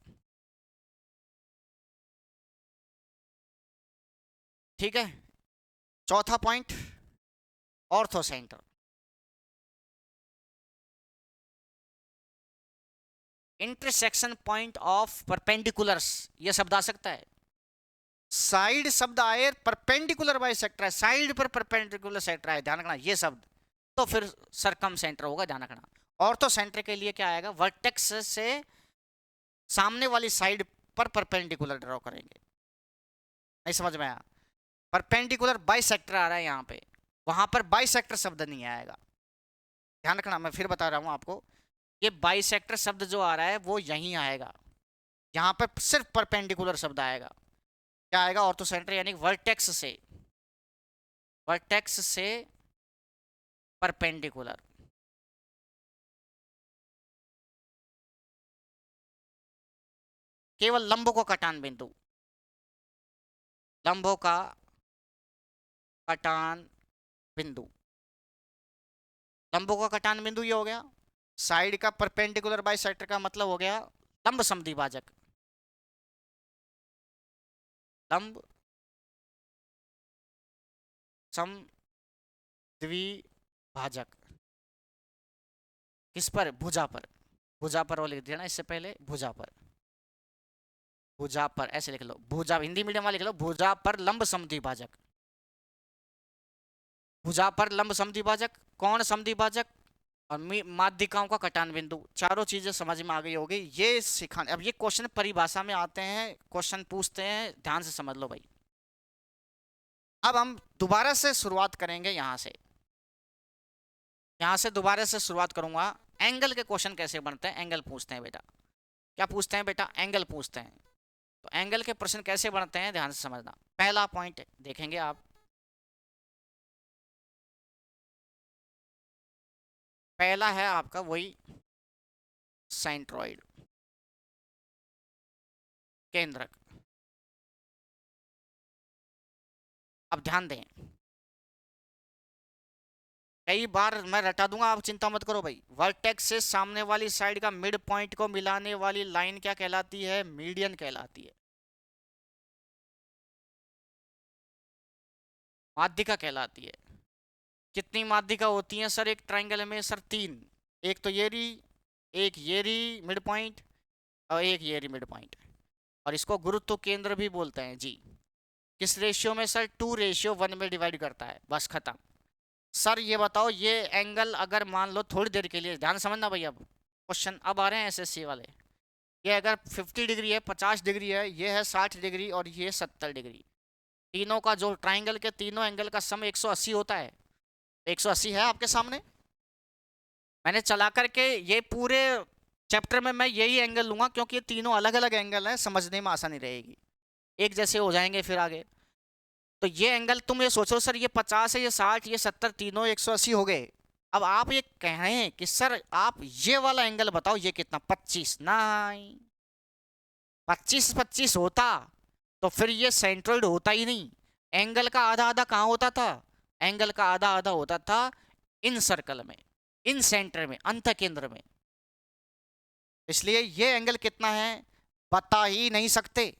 ठीक है। चौथा point, ortho centre, intersection point of perpendiculars, ये शब्द आ सकता है, साइड शब्द आए, परपेंडिकुलर बाइसेक्टर है, साइड पर परपेंडिकुलर सेक्टर है, ध्यान रखना ये शब्द, तो फिर सरकम सेंटर होगा, ध्यान रखना। ऑर्थो सेंटर के लिए क्या आएगा, वर्टेक्स से सामने वाली साइड पर परपेंडिकुलर ड्रॉ करेंगे, नहीं समझ में आया, परपेंडिकुलर बाइसेक्टर आ रहा है यहाँ पे, वहां पर बाइसेक्टर शब्द नहीं आएगा, ध्यान रखना, मैं फिर बता रहा हूँ आपको, ये बाइसेक्टर शब्द जो आ रहा है वो यहीं आएगा, यहाँ पर सिर्फ परपेंडिकुलर शब्द आएगा, क्या आएगा, ऑर्थो सेंटर, यानी वर्टेक्स से, वर्टेक्स से परपेंडिकुलर, केवल लंबों को कटान बिंदु, लंबों का कटान बिंदु, लंबों का कटान बिंदु ये हो गया, साइड का परपेंडिकुलर बाइसेक्टर का मतलब हो गया लंब समद्विभाजक, लंब समद्विभाजक, किस पर, भुजा पर, भुजा पर वो लिख दिया ना इससे पहले, भुजा पर, भुजा पर ऐसे लिख लो, भुजा हिंदी मीडियम वाले लिख लो, भुजा पर लंब समद्विभाजक, भुजा पर लंब समद्विभाजक, कोण समद्विभाजक, और माध्यिकाओं का कटान बिंदु, चारों चीजें समझ में आ गई होगी, ये सिखाने, अब ये क्वेश्चन परिभाषा में आते हैं, क्वेश्चन पूछते हैं, ध्यान से समझ लो भाई। अब हम दोबारा से शुरुआत करेंगे यहां से, यहाँ से दोबारा से शुरुआत करूंगा। एंगल के क्वेश्चन कैसे बनते हैं, एंगल पूछते हैं बेटा। क्या पूछते हैं बेटा, एंगल पूछते हैं। तो एंगल के प्रश्न कैसे बनते हैं ध्यान से समझना। पहला पॉइंट देखेंगे आप, पहला है आपका वही सेंट्रॉइड, केंद्रक। अब ध्यान दें, कई बार मैं रटा दूंगा, आप चिंता मत करो भाई। वर्टेक्स से सामने वाली साइड का मिड पॉइंट को मिलाने वाली लाइन क्या कहलाती है, मीडियन कहलाती है, माध्यिका कहलाती है। कितनी माध्यिका होती हैं सर एक ट्राइंगल में, सर तीन। एक तो ये रही, एक ये रही मिड पॉइंट, और एक ये रही मिड पॉइंट। और इसको गुरुत्व केंद्र भी बोलते हैं जी। किस रेशियो में सर, 2:1 में डिवाइड करता है, बस खत्म। सर ये बताओ, ये एंगल अगर मान लो थोड़ी देर के लिए ध्यान समझना भाई, अब क्वेश्चन अब आ रहे हैं एसएससी वाले। ये अगर 50 डिग्री है, 50 डिग्री है, ये है 60 डिग्री और ये 70 डिग्री। तीनों का जो ट्राइंगल के तीनों एंगल का सम 180 होता है। 180 है आपके सामने, मैंने चला करके ये पूरे चैप्टर में मैं यही एंगल लूंगा, क्योंकि ये तीनों अलग अलग एंगल हैं, समझने में आसानी रहेगी, एक जैसे हो जाएंगे फिर आगे। तो ये एंगल तुम ये सोचो सर, ये 50 है, ये 60, ये 70, तीनों 180 हो गए। अब आप ये कह रहे हैं कि सर आप ये वाला एंगल बताओ, ये कितना, 25? नहीं, 25 होता तो फिर ये सेंट्रोइड होता ही नहीं। एंगल का आधा आधा कहाँ होता था, एंगल का आधा आधा होता था इन सर्कल में, इन सेंटर में, अंत केंद्र में। इसलिए ये एंगल कितना है बता ही नहीं सकते।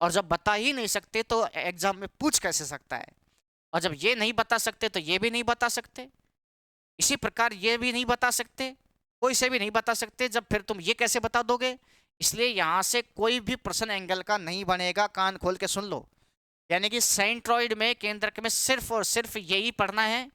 और जब बता ही नहीं सकते तो एग्जाम में पूछ कैसे सकता है। और जब ये नहीं बता सकते तो ये भी नहीं बता सकते, इसी प्रकार ये भी नहीं बता सकते, कोई से भी नहीं बता सकते, जब फिर तुम ये कैसे बता दोगे। इसलिए यहां से कोई भी प्रश्न एंगल का नहीं बनेगा, कान खोल के सुन लो। यानी कि सेंट्रॉइड में, केंद्रक में सिर्फ और सिर्फ यही पढ़ना है,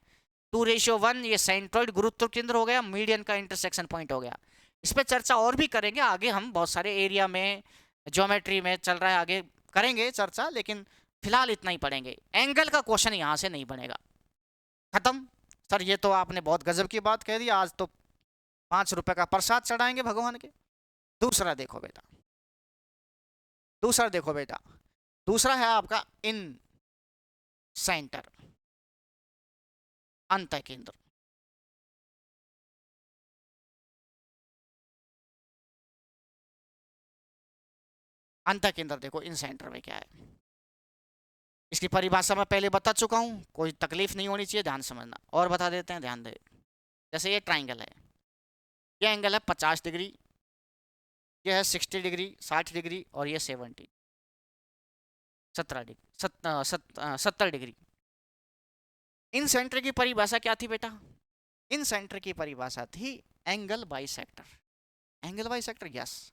2:1। ये सेंट्रॉइड गुरुत्व केंद्र हो गया, मीडियन का इंटरसेक्शन पॉइंट हो गया। इस पर चर्चा और भी करेंगे आगे, हम बहुत सारे एरिया में, ज्योमेट्री में चल रहा है, आगे करेंगे चर्चा, लेकिन फिलहाल इतना ही पढ़ेंगे। एंगल का क्वेश्चन यहां से नहीं बनेगा, खत्म। सर ये तो आपने बहुत गजब की बात कह दी, आज तो 5 रुपए का प्रसाद चढ़ाएंगे भगवान के। दूसरा देखो बेटा, दूसरा देखो बेटा, दूसरा है आपका इन सेंटर, अंत केंद्र। अंत केंद्र देखो इन सेंटर में क्या है, इसकी परिभाषा मैं पहले बता चुका हूं, कोई तकलीफ नहीं होनी चाहिए, ध्यान समझना। और बता देते हैं, ध्यान दे। जैसे ये ट्राइंगल है, ये एंगल है 50 डिग्री, ये है 60 डिग्री, 60 डिग्री, और ये 17 डिग्री, 70 डिग्री। इन सेंटर की परिभाषा क्या थी बेटा, इन सेंटर की परिभाषा थी angle bisector. Angle bisector, yes.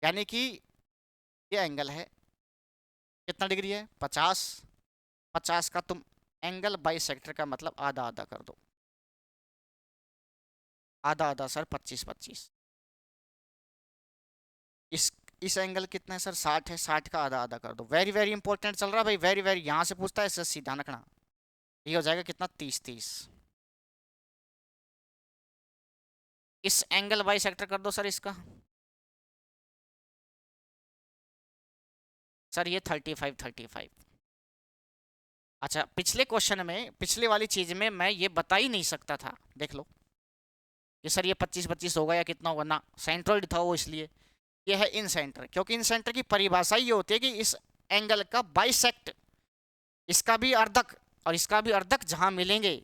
यानी कि ये एंगल है, कितना डिग्री है, 50। 50 का तुम एंगल बाइसेक्टर का मतलब आधा आधा कर दो, आधा आधा सर 25 25। इस एंगल कितना है सर, 60 है, 60 का आधा आधा कर दो। वेरी वेरी इंपॉर्टेंट चल रहा है भाई, वेरी वेरी, यहां से पूछता है एसएससी, ध्यान रखना। ये हो जाएगा कितना, 30 30। इस एंगल बाइसेक्टर कर दो सर इसका, सर ये 35 35। अच्छा, पिछले क्वेश्चन में, पिछले वाली चीज में मैं ये बता ही नहीं सकता था, देख लो कि सर ये 25 25 होगा या कितना होगा ना, सेंट्रोइड था वो, इसलिए ये है इन सेंटर। क्योंकि इन सेंटर की परिभाषा ये होती है कि इस एंगल का बाइसेक्ट, इसका भी अर्धक और इसका भी अर्धक जहां मिलेंगे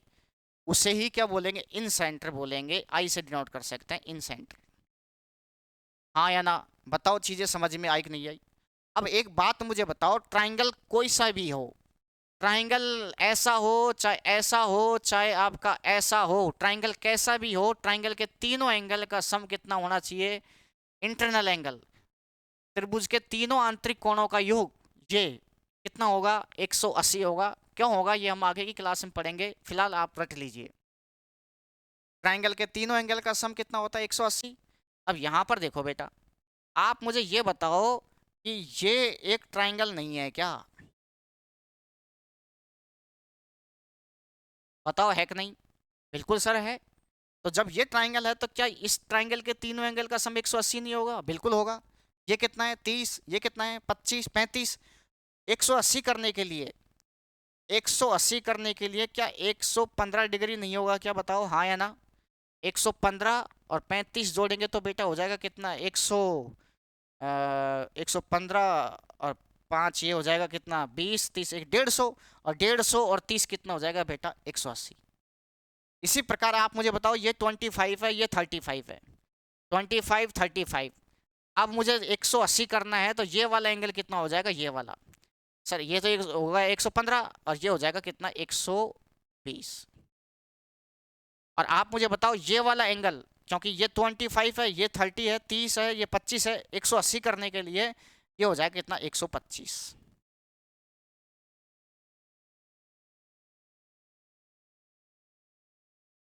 उसे ही क्या बोलेंगे, इन सेंटर बोलेंगे। आई से डिनोट कर सकते हैं इन सेंटर। हाँ या ना, बताओ चीजें समझ में आई कि नहीं आई। अब एक बात मुझे बताओ, ट्राइंगल कोई सा भी हो, ट्राइंगल ऐसा हो चाहे ऐसा हो, चाहे आपका ऐसा हो, ट्राइंगल कैसा भी हो, ट्राइंगल के तीनों एंगल का सम कितना होना चाहिए, इंटरनल एंगल, त्रिभुज के तीनों आंतरिक कोणों का योग, ये कितना होगा, 180 होगा। क्यों होगा ये हम आगे की क्लास में पढ़ेंगे, फिलहाल आप रट लीजिए। ट्राइंगल के तीनों एंगल का सम कितना होता है, 180। अब यहां पर देखो बेटा, आप मुझे ये बताओ कि ये एक ट्राइंगल नहीं है क्या, बताओ है कि नहीं। बिल्कुल सर है। तो जब ये ट्राइंगल है तो क्या इस ट्राइंगल के तीनों एंगल का सम 180 नहीं होगा? बिल्कुल होगा। ये कितना है? 30। ये कितना है? 25, 35। 180 करने के लिए 180 करने के लिए क्या 115 डिग्री नहीं होगा? क्या बताओ, हाँ या ना? 115 और 35 जोड़ेंगे तो बेटा हो जाएगा कितना? 115 और 5 ये हो जाएगा कितना? 20, 30, 150। और 150 और 30 कितना हो जाएगा बेटा? 180। इसी प्रकार आप मुझे बताओ, ये 25 है, ये 35 है। 25, 35। अब मुझे 180 करना है तो ये वाला एंगल कितना हो जाएगा? ये वाला। सर ये तो होगा 115 और ये हो जाएगा कितना? 120। और आप मुझे बताओ ये वाला एंगल, क्योंकि ये 25 है, ये 30 है, 30 है, ये 25 है, 180 करने के लिए ये हो जाएगा कितना? 125।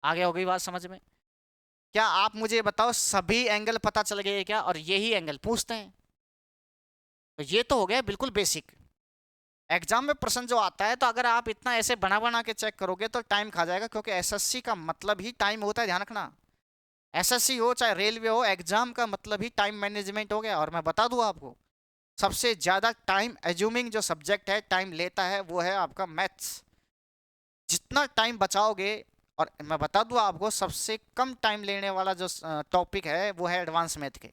आगे हो गई बात समझ में? क्या आप मुझे बताओ, सभी एंगल पता चल गए क्या? और यही एंगल पूछते हैं। तो ये तो हो गया बिल्कुल बेसिक। एग्जाम में प्रश्न जो आता है, तो अगर आप इतना ऐसे बना बना के चेक करोगे तो टाइम खा जाएगा, क्योंकि एसएससी का मतलब ही टाइम होता है, ध्यान रखना। एसएससी हो चाहे रेलवे हो, एग्जाम का मतलब ही टाइम मैनेजमेंट हो गया। और मैं बता दूं आपको, सबसे ज्यादा टाइम एज्यूमिंग जो सब्जेक्ट है, टाइम लेता है, वो है आपका मैथ्स। जितना टाइम बचाओगे। और मैं बता दूं आपको, सबसे कम टाइम लेने वाला जो टॉपिक है वो है एडवांस मैथ के।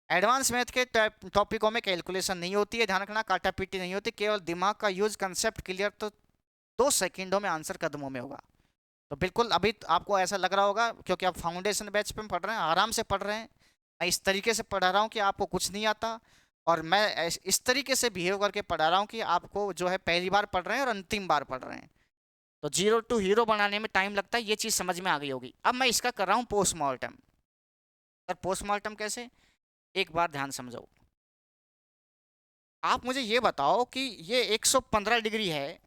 एडवांस मैथ के टॉपिकों में कैलकुलेशन नहीं होती है, ध्यान रखना, काटापीटी नहीं होती, केवल दिमाग का यूज, कंसेप्ट क्लियर। तो 2 सेकंडों में आंसर कदमों में होगा। तो बिल्कुल अभी आपको ऐसा लग रहा होगा, क्योंकि आप फाउंडेशन बैच पे पढ़ रहे हैं, आराम से पढ़ रहे हैं। मैं इस तरीके से पढ़ा रहा हूँ कि आपको कुछ नहीं आता। और मैं इस तरीके से बिहेव करके पढ़ा रहा हूँ कि आपको जो है पहली बार पढ़ रहे हैं और अंतिम बार पढ़ रहे हैं। तो जीरो टू हीरो बनाने में टाइम लगता है, ये चीज़ समझ में आ गई होगी। अब मैं इसका कर रहा हूँ पोस्टमार्टम। सर पोस्टमार्टम कैसे? एक बार ध्यान समझो। आप मुझे ये बताओ कि ये 115 डिग्री है।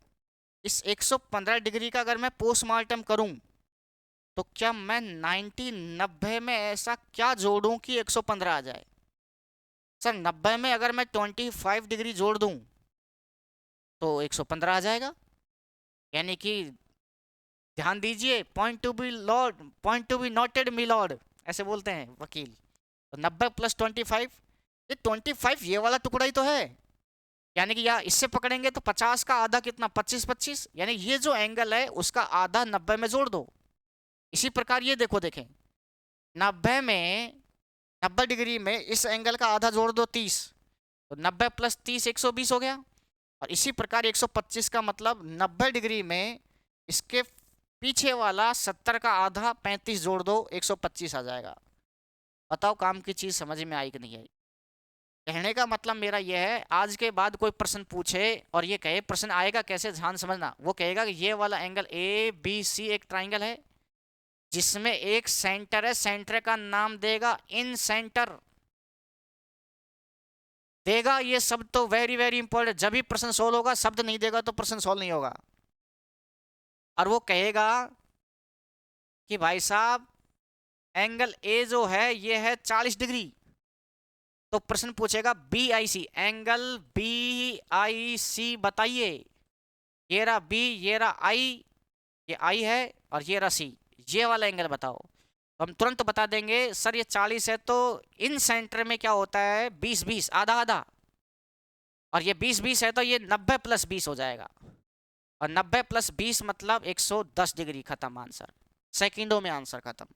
इस 115 डिग्री का अगर मैं पोस्टमार्टम करूं, तो क्या मैं 90, 90 में ऐसा क्या जोड़ूं कि 115 आ जाए? सर 90 में अगर मैं 25 डिग्री जोड़ दूं तो 115 आ जाएगा। यानी कि ध्यान दीजिए, point to be lord, point to be noted my lord, ऐसे बोलते हैं वकील। तो 90 प्लस 25, ये 25 ये वाला टुकड़ा ही तो है। यानी कि या इससे पकड़ेंगे तो 50 का आधा कितना? 25, 25। यानी ये जो एंगल है उसका आधा 90 में जोड़ दो। इसी प्रकार ये देखो, देखें, 90 में, 90 डिग्री में इस एंगल का आधा जोड़ दो, 30। तो 90 प्लस 30 120 हो गया। और इसी प्रकार 125 का मतलब 90 डिग्री में इसके पीछे वाला 70 का आधा 35 जोड़ दो, 125 आ जाएगा। बताओ काम की चीज़ समझ में आई कि नहीं आई? कहने का मतलब मेरा यह है, आज के बाद कोई प्रश्न पूछे और ये कहे प्रश्न आएगा कैसे, ध्यान समझना। वो कहेगा कि ये वाला एंगल ए बी सी एक ट्राइंगल है जिसमें एक सेंटर है, सेंटर का नाम देगा इन सेंटर, देगा ये सब। तो वेरी वेरी इंपॉर्टेंट, जब भी प्रश्न सोल्व होगा, शब्द नहीं देगा तो प्रश्न सोल्व नहीं होगा। और वो कहेगा कि भाई साहब, एंगल ए जो है ये है 40 डिग्री। तो प्रश्न पूछेगा B I C, angle B I C बताइए। ये रहा बी, ये रहा आई, ये आई है, और ये रहा सी, ये वाला एंगल बताओ। तो हम तुरंत बता देंगे सर ये 40 है, तो इन सेंटर में क्या होता है? 20, 20, आधा आधा। और ये 20, 20 है तो ये 90 प्लस 20 हो जाएगा। और 90 प्लस 20 मतलब 110 डिग्री। खत्म आंसर, सेकंडों में आंसर खत्म।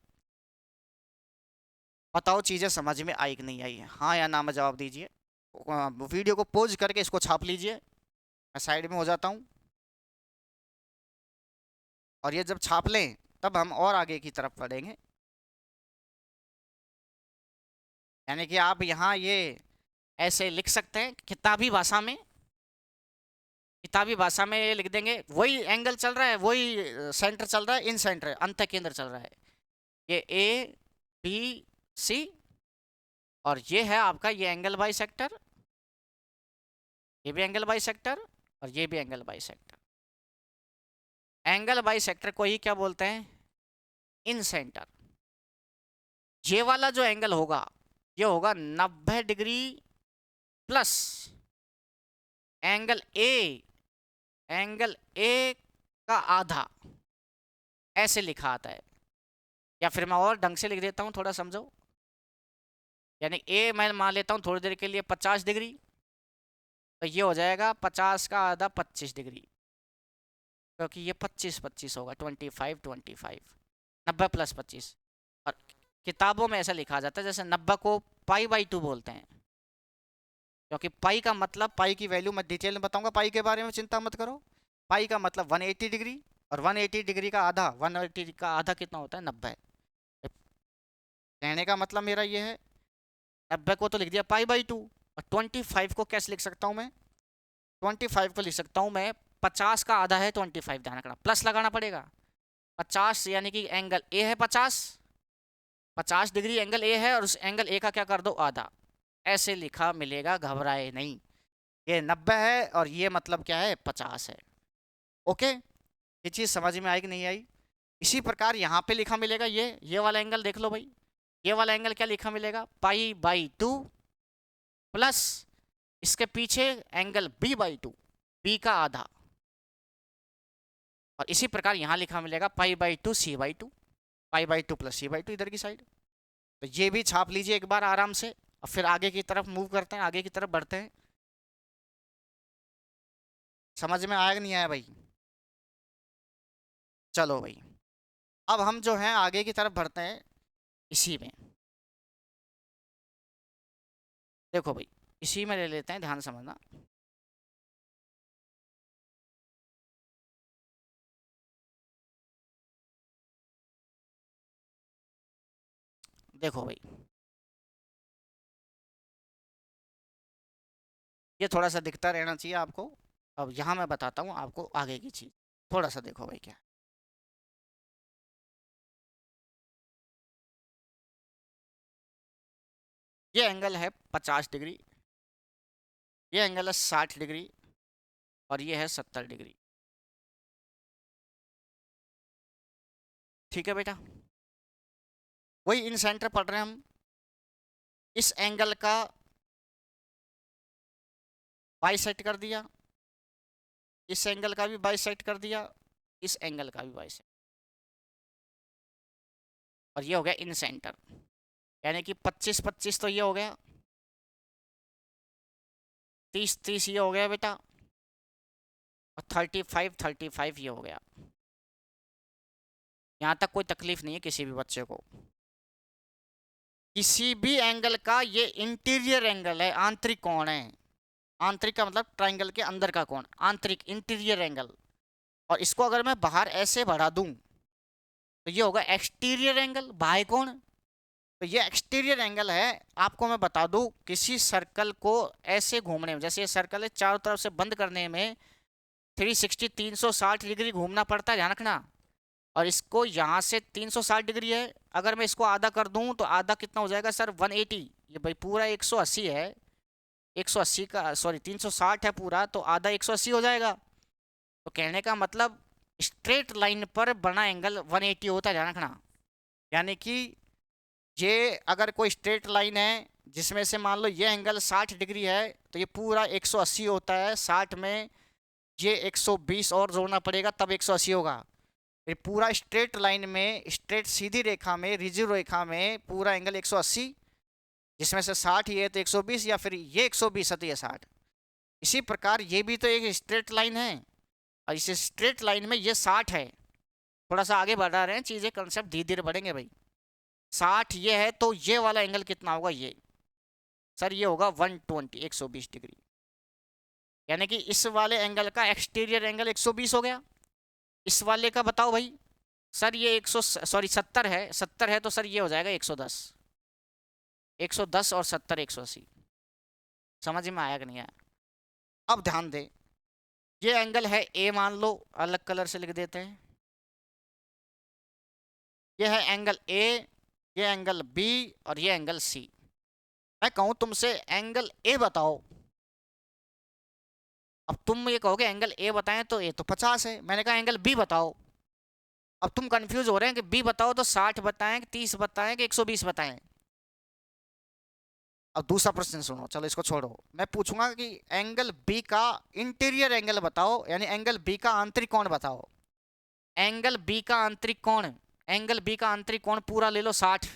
बताओ चीज़ें समझ में आई कि नहीं आई है? हाँ या ना में जवाब दीजिए। वीडियो को पॉज करके इसको छाप लीजिए। मैं साइड में हो जाता हूँ। और ये जब छाप लें तब हम और आगे की तरफ बढ़ेंगे। यानी कि आप यहाँ ये ऐसे लिख सकते हैं किताबी भाषा में, किताबी भाषा में ये लिख देंगे, वही एंगल चल रहा है, वही सेंटर चल रहा है, इन सेंटर अंत केंद्र चल रहा है। ये ए बी सी, और ये है आपका ये एंगल बाई सेक्टर, ये भी एंगल बाई सेक्टर, और ये भी angle by sector. Angle by sector को ही क्या बोलते हैं? इन सेंटर। ये वाला जो एंगल होगा ये होगा 90 degree plus angle A, angle A का आधा, ऐसे लिखा आता है। या फिर मैं और ढंग से लिख देता हूँ, थोड़ा समझो। यानी ए मैं मान लेता हूँ थोड़ी देर के लिए 50 डिग्री, तो ये हो जाएगा 50 का आधा 25 डिग्री, क्योंकि ये 25 होगा, 25 90 प्लस 25। और किताबों में ऐसा लिखा जाता है जैसे 90 को पाई/2 बोलते हैं, क्योंकि पाई का मतलब, पाई की वैल्यू मैं डिटेल में बताऊंगा, पाई के बारे में चिंता मत करो। पाई का मतलब 180 डिग्री, और 180 डिग्री का आधा, 180 का आधा कितना होता है? 90। कहने का मतलब मेरा ये है, 90 को तो लिख दिया पाई/2, और 25 को कैसे लिख सकता हूँ मैं? 25 को लिख सकता हूँ मैं, 50 का आधा है 25, ध्यान रखना प्लस लगाना पड़ेगा। 50 यानी कि एंगल ए है 50 डिग्री एंगल ए है, और उस एंगल ए का क्या कर दो? आधा। ऐसे लिखा मिलेगा, घबराए नहीं। ये 90 है और ये मतलब क्या है? 50 है। ओके, ये चीज़ समझ में आई कि नहीं आई? इसी प्रकार यहाँ पे लिखा मिलेगा, ये वाला एंगल देख लो भाई, ये वाला एंगल क्या लिखा मिलेगा? पाई/2 प्लस इसके पीछे एंगल B/2, बी का आधा। और इसी प्रकार यहाँ लिखा मिलेगा पाई/2 C/2, पाई/2 प्लस C/2 इधर की साइड। तो ये भी छाप लीजिए एक बार आराम से। और फिर आगे की तरफ मूव करते हैं, आगे की तरफ बढ़ते हैं। समझ में आया कि नहीं आया भाई? चलो भाई, अब हम जो हैं आगे की तरफ बढ़ते हैं इसी में। देखो भाई, इसी में ले लेते हैं, ध्यान समझना। देखो भाई, ये थोड़ा सा दिखता रहना चाहिए आपको। अब यहाँ मैं बताता हूँ आपको आगे की चीज़, थोड़ा सा देखो भाई क्या है। ये एंगल है 50 डिग्री, ये एंगल है 60 डिग्री, और ये है 70 डिग्री। ठीक है बेटा, वही इन सेंटर पढ़ रहे हैं हम। इस एंगल का बाई सेट कर दिया, इस एंगल का भी बाई सेट कर दिया, इस एंगल का भी बाई सेट, और ये हो गया इन सेंटर। यानी कि 25 तो ये हो गया, 30 ये हो गया बेटा, और 35 ये हो गया। यहाँ तक कोई तकलीफ नहीं है किसी भी बच्चे को। किसी भी एंगल का ये इंटीरियर एंगल है, आंतरिक कोण है। आंतरिक का मतलब ट्राइंगल के अंदर का कोण, आंतरिक इंटीरियर एंगल। और इसको अगर मैं बाहर ऐसे बढ़ा दूं तो ये होगा एक्सटीरियर एंगल, बाह्य कोण। तो ये एक्सटीरियर एंगल है। आपको मैं बता दूं, किसी सर्कल को ऐसे घूमने में, जैसे ये सर्कल है, चारों तरफ से बंद करने में 360 डिग्री घूमना पड़ता है, ध्यान रखना। और इसको यहाँ से 360 डिग्री है, अगर मैं इसको आधा कर दूं तो आधा कितना हो जाएगा सर? 180। ये भाई पूरा 180 है, 180 का सॉरी 360 है पूरा, तो आधा 180 हो जाएगा। तो कहने का मतलब स्ट्रेट लाइन पर बना एंगल 180 होता है, ध्यान रखना। यानी कि ये अगर कोई स्ट्रेट लाइन है जिसमें से मान लो ये एंगल 60 डिग्री है, तो ये पूरा 180 होता है। 60 में ये 120 और जोड़ना पड़ेगा, तब 180 होगा। ये पूरा स्ट्रेट लाइन में, स्ट्रेट सीधी रेखा में, रिजिड रेखा में पूरा एंगल 180, जिसमें से 60 ये है तो 120, या फिर ये 120 है तो ये 60। इसी प्रकार ये भी तो एक स्ट्रेट लाइन है, और इस स्ट्रेट लाइन में ये 60 है। थोड़ा सा आगे बढ़ा रहे हैं चीज़ें, कंसेप्ट धीरे धीरे बढ़ेंगे भाई। 60 ये है तो ये वाला एंगल कितना होगा? ये सर ये होगा 120 डिग्री। यानी कि इस वाले एंगल का एक्सटीरियर एंगल 120 हो गया। इस वाले का बताओ भाई। सर ये 70 है, 70 है तो सर ये हो जाएगा 110। 110 और 70 180। समझ में आया कि नहीं आया? अब ध्यान दे, ये एंगल है ए, मान लो, अलग कलर से लिख देते हैं। ये है एंगल ए, ये एंगल बी, और ये एंगल सी। मैं कहूं तुमसे एंगल ए बताओ, अब तुम ये कहोगे एंगल ए बताएं तो ए तो 50 है। मैंने कहा एंगल बी बताओ, अब तुम कंफ्यूज हो रहे हैं कि बी बताओ तो 60 बताएं कि 30 बताएं कि 120 बताएं। अब दूसरा प्रश्न सुनो, चलो इसको छोड़ो। मैं पूछूंगा कि एंगल बी का इंटीरियर एंगल बताओ, यानी एंगल बी का आंतरिक कोण बताओ। एंगल बी का आंतरिक कोण एंगल बी का आंतरिक कोण पूरा ले लो 60।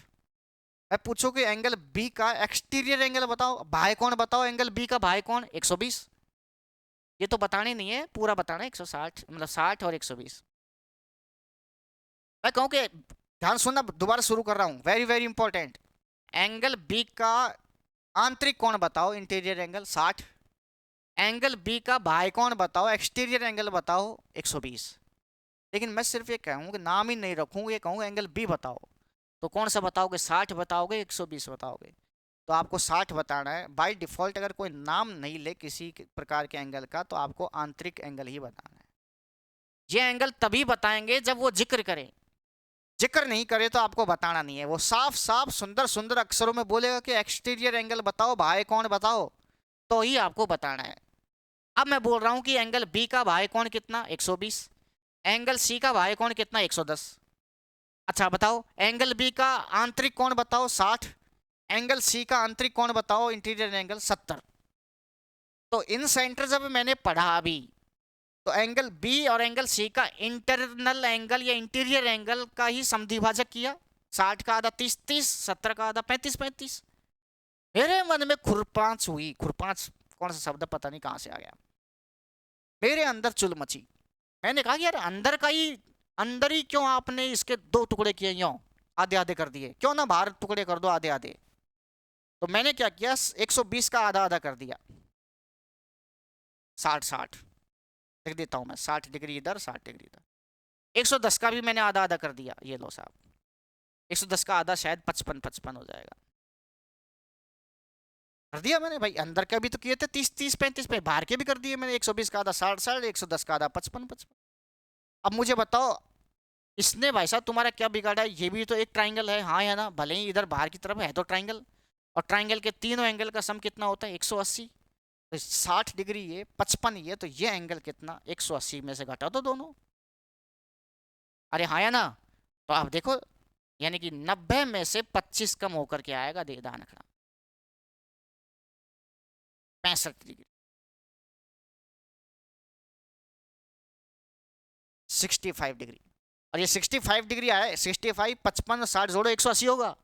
मैं पूछूं कि एंगल बी का एक्सटीरियर एंगल बताओ, बाह्य कोण बताओ, एंगल बी का बाह्य कोण 120। ये तो बताने नहीं है, पूरा बताना है 160, मतलब 60 और 120। मैं कहूँ कि ध्यान सुनना, दोबारा शुरू कर रहा हूँ, very very important. Angle B का आंतरिक कोण बताओ, इंटीरियर एंगल 60। एंगल बी का बाह्य कोण बताओ, एक्सटीरियर एंगल बताओ 120। लेकिन मैं सिर्फ ये कहूँ कि नाम ही नहीं रखूँ, ये कहूँ एंगल बी बताओ, तो कौन सा बताओगे, 60 बताओगे 120 बताओगे? तो आपको 60 बताना है बाय डिफॉल्ट। अगर कोई नाम नहीं ले किसी प्रकार के एंगल का, तो आपको आंतरिक एंगल ही बताना है। ये एंगल तभी बताएंगे जब वो जिक्र करें, जिक्र नहीं करे तो आपको बताना नहीं है। वो साफ साफ सुंदर सुंदर अक्षरों में बोलेगा कि एक्सटीरियर एंगल बताओ, बाह्य कोण बताओ, तो ही आपको बताना है। अब मैं बोल रहा हूं कि एंगल बी का बाह्य कोण कितना 120, एंगल सी का बाह्य कोण कितना 110। अच्छा बताओ, एंगल बी का आंतरिक कोण बताओ 60, एंगल सी का आंतरिक कोण बताओ इंटीरियर एंगल 70। तो इन सेंटर जब मैंने पढ़ा अभी, तो एंगल बी और एंगल सी का इंटरनल एंगल या इंटीरियर एंगल का ही समद्विभाजक किया। 60 का आधा 30 30, 70 का आधा 35 35। मेरे मन में खुरपांच हुई, खुरपांच कौन सा शब्द पता नहीं कहां से आ गया, मेरे अंदर चुल मची। मैंने कहा यार अंदर का ही, अंदर ही क्यों आपने इसके दो टुकड़े किए, यूं आधे आधे कर दिए, क्यों ना बाहर टुकड़े कर दो आधे आधे। तो मैंने क्या किया, 120 का आधा आधा कर दिया, 60 60 लिख देता हूं मैं, 60 डिग्री इधर 60 डिग्री इधर। 110 का भी मैंने आधा आधा कर दिया, ये लो साहब, 110 का आधा शायद 55 55 हो जाएगा, कर दिया मैंने भाई। अंदर का भी तो किए थे 30 30 35 पे, बाहर के भी कर दिए मैंने। 120 का आधा 60 60, 110 का आधा 55 55। अब मुझे बताओ, इसने भाई साहब तुम्हारा क्या बिगाड़ा है? ये भी तो एक ट्राइंगल है, हाँ है ना, भले ही इधर बाहर की तरफ है तो ट्राइंगल, और ट्राइंगल के तीनों एंगल का सम कितना होता है 180। तो 60 डिग्री ये 55 ये, तो ये एंगल कितना 180 में से घटा दो दोनों। अरे हाँ या ना? तो आप देखो, यानी कि 90 में से 25 कम होकर के आएगा, दे ध्यान रखना, 65 डिग्री, 65 डिग्री। और ये 65 डिग्री आया, 65 55 60 जोड़ो 180 होगा।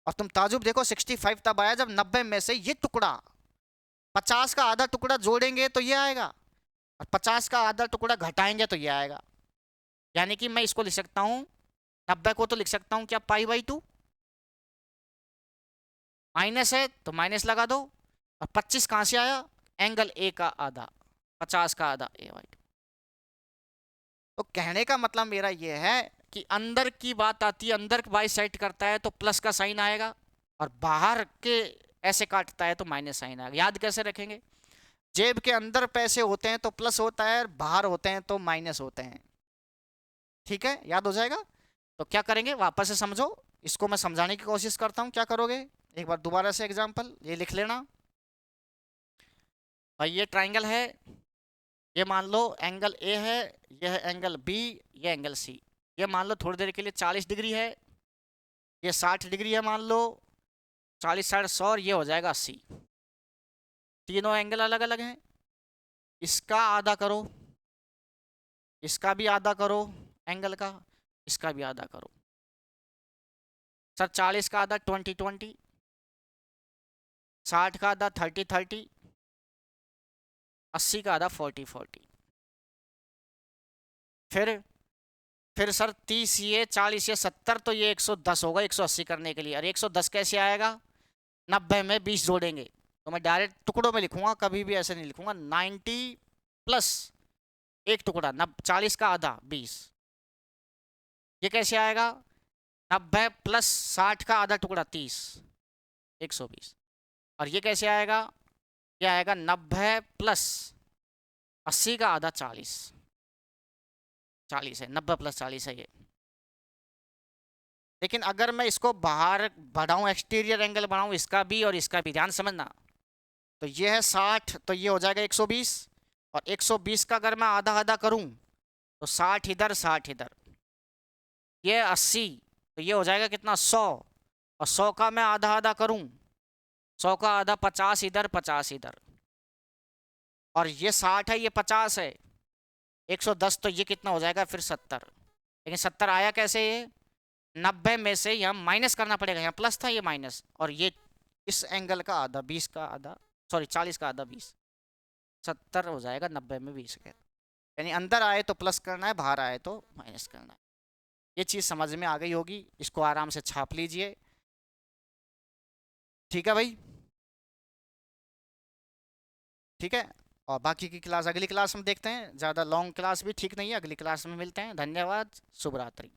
और तुम ताजुब देखो, 65 तब आया जब 90 में से ये टुकड़ा 50 का आधा टुकड़ा जोड़ेंगे तो ये आएगा, और 50 का आधा टुकड़ा घटाएंगे तो ये आएगा। यानी कि मैं इसको लिख सकता हूँ, 90 को तो लिख सकता हूँ क्या, π/2, माइनस है तो माइनस लगा दो। और 25 कहाँ से आया, एंगल ए का आधा, 50 का आधा a/2। तो कहने का मतलब मेरा ये है कि अंदर की बात आती है, अंदर बाई सेट करता है तो प्लस का साइन आएगा, और बाहर के ऐसे काटता है तो माइनस साइन आएगा। याद कैसे रखेंगे, जेब के अंदर पैसे होते हैं तो प्लस होता है, बाहर होते हैं तो माइनस होते हैं। ठीक है, याद हो जाएगा। तो क्या करेंगे, वापस से समझो, इसको मैं समझाने की कोशिश करता हूँ, क्या करोगे, एक बार दोबारा से एग्जाम्पल ये लिख लेना। भाई ये ट्राइंगल है, ये मान लो एंगल ए है, यह है एंगल बी, ये एंगल सी। ये मान लो थोड़ी देर के लिए 40 डिग्री है, ये 60 डिग्री है मान लो, 40 60 100, और ये हो जाएगा 80। तीनों एंगल अलग अलग हैं, इसका आधा करो, इसका भी आधा करो एंगल का, इसका भी आधा करो। सर 40 का आधा 20 20, 60 का आधा 30 30, 80 का आधा 40 40। फिर सर 30 ये 40 ये 70, तो ये 110 होगा 180 करने के लिए। अरे 110 कैसे आएगा, 90 में 20 जोड़ेंगे, तो मैं डायरेक्ट टुकड़ों में लिखूंगा, कभी भी ऐसे नहीं लिखूंगा। 90 प्लस एक टुकड़ा 40 का आधा 20, ये कैसे आएगा, 90 प्लस 60 का आधा टुकड़ा 30, 120। और ये कैसे आएगा, ये आएगा 90 प्लस 80 का आधा 40, 40 है, 90 प्लस 40 है ये। लेकिन अगर मैं इसको बाहर बढ़ाऊं, एक्सटीरियर एंगल बढ़ाऊं, इसका भी और इसका भी, ध्यान समझना, तो ये है 60, तो ये हो जाएगा 120, और 120 का अगर मैं आधा आधा करूं तो 60 इधर 60 इधर, ये 80, तो ये हो जाएगा कितना 100, और 100 का मैं आधा आधा करूं, 100 का आधा 50 इधर 50 इधर, और ये 60 है ये 50 है, 110, तो ये कितना हो जाएगा फिर 70। लेकिन 70 आया कैसे ये, 90 में से यहाँ माइनस करना पड़ेगा, यहाँ प्लस था ये माइनस, और ये इस एंगल का आधा, 20 का आधा, सॉरी 40 का आधा 20, 70 हो जाएगा 90 में 20 के। यानी अंदर आए तो प्लस करना है, बाहर आए तो माइनस करना है। ये चीज़ समझ में आ गई होगी, इसको आराम से छाप लीजिए। ठीक है भाई, ठीक है। और बाकी की क्लास अगली क्लास में देखते हैं, ज़्यादा लॉन्ग क्लास भी ठीक नहीं है, अगली क्लास में मिलते हैं। धन्यवाद, शुभ रात्रि।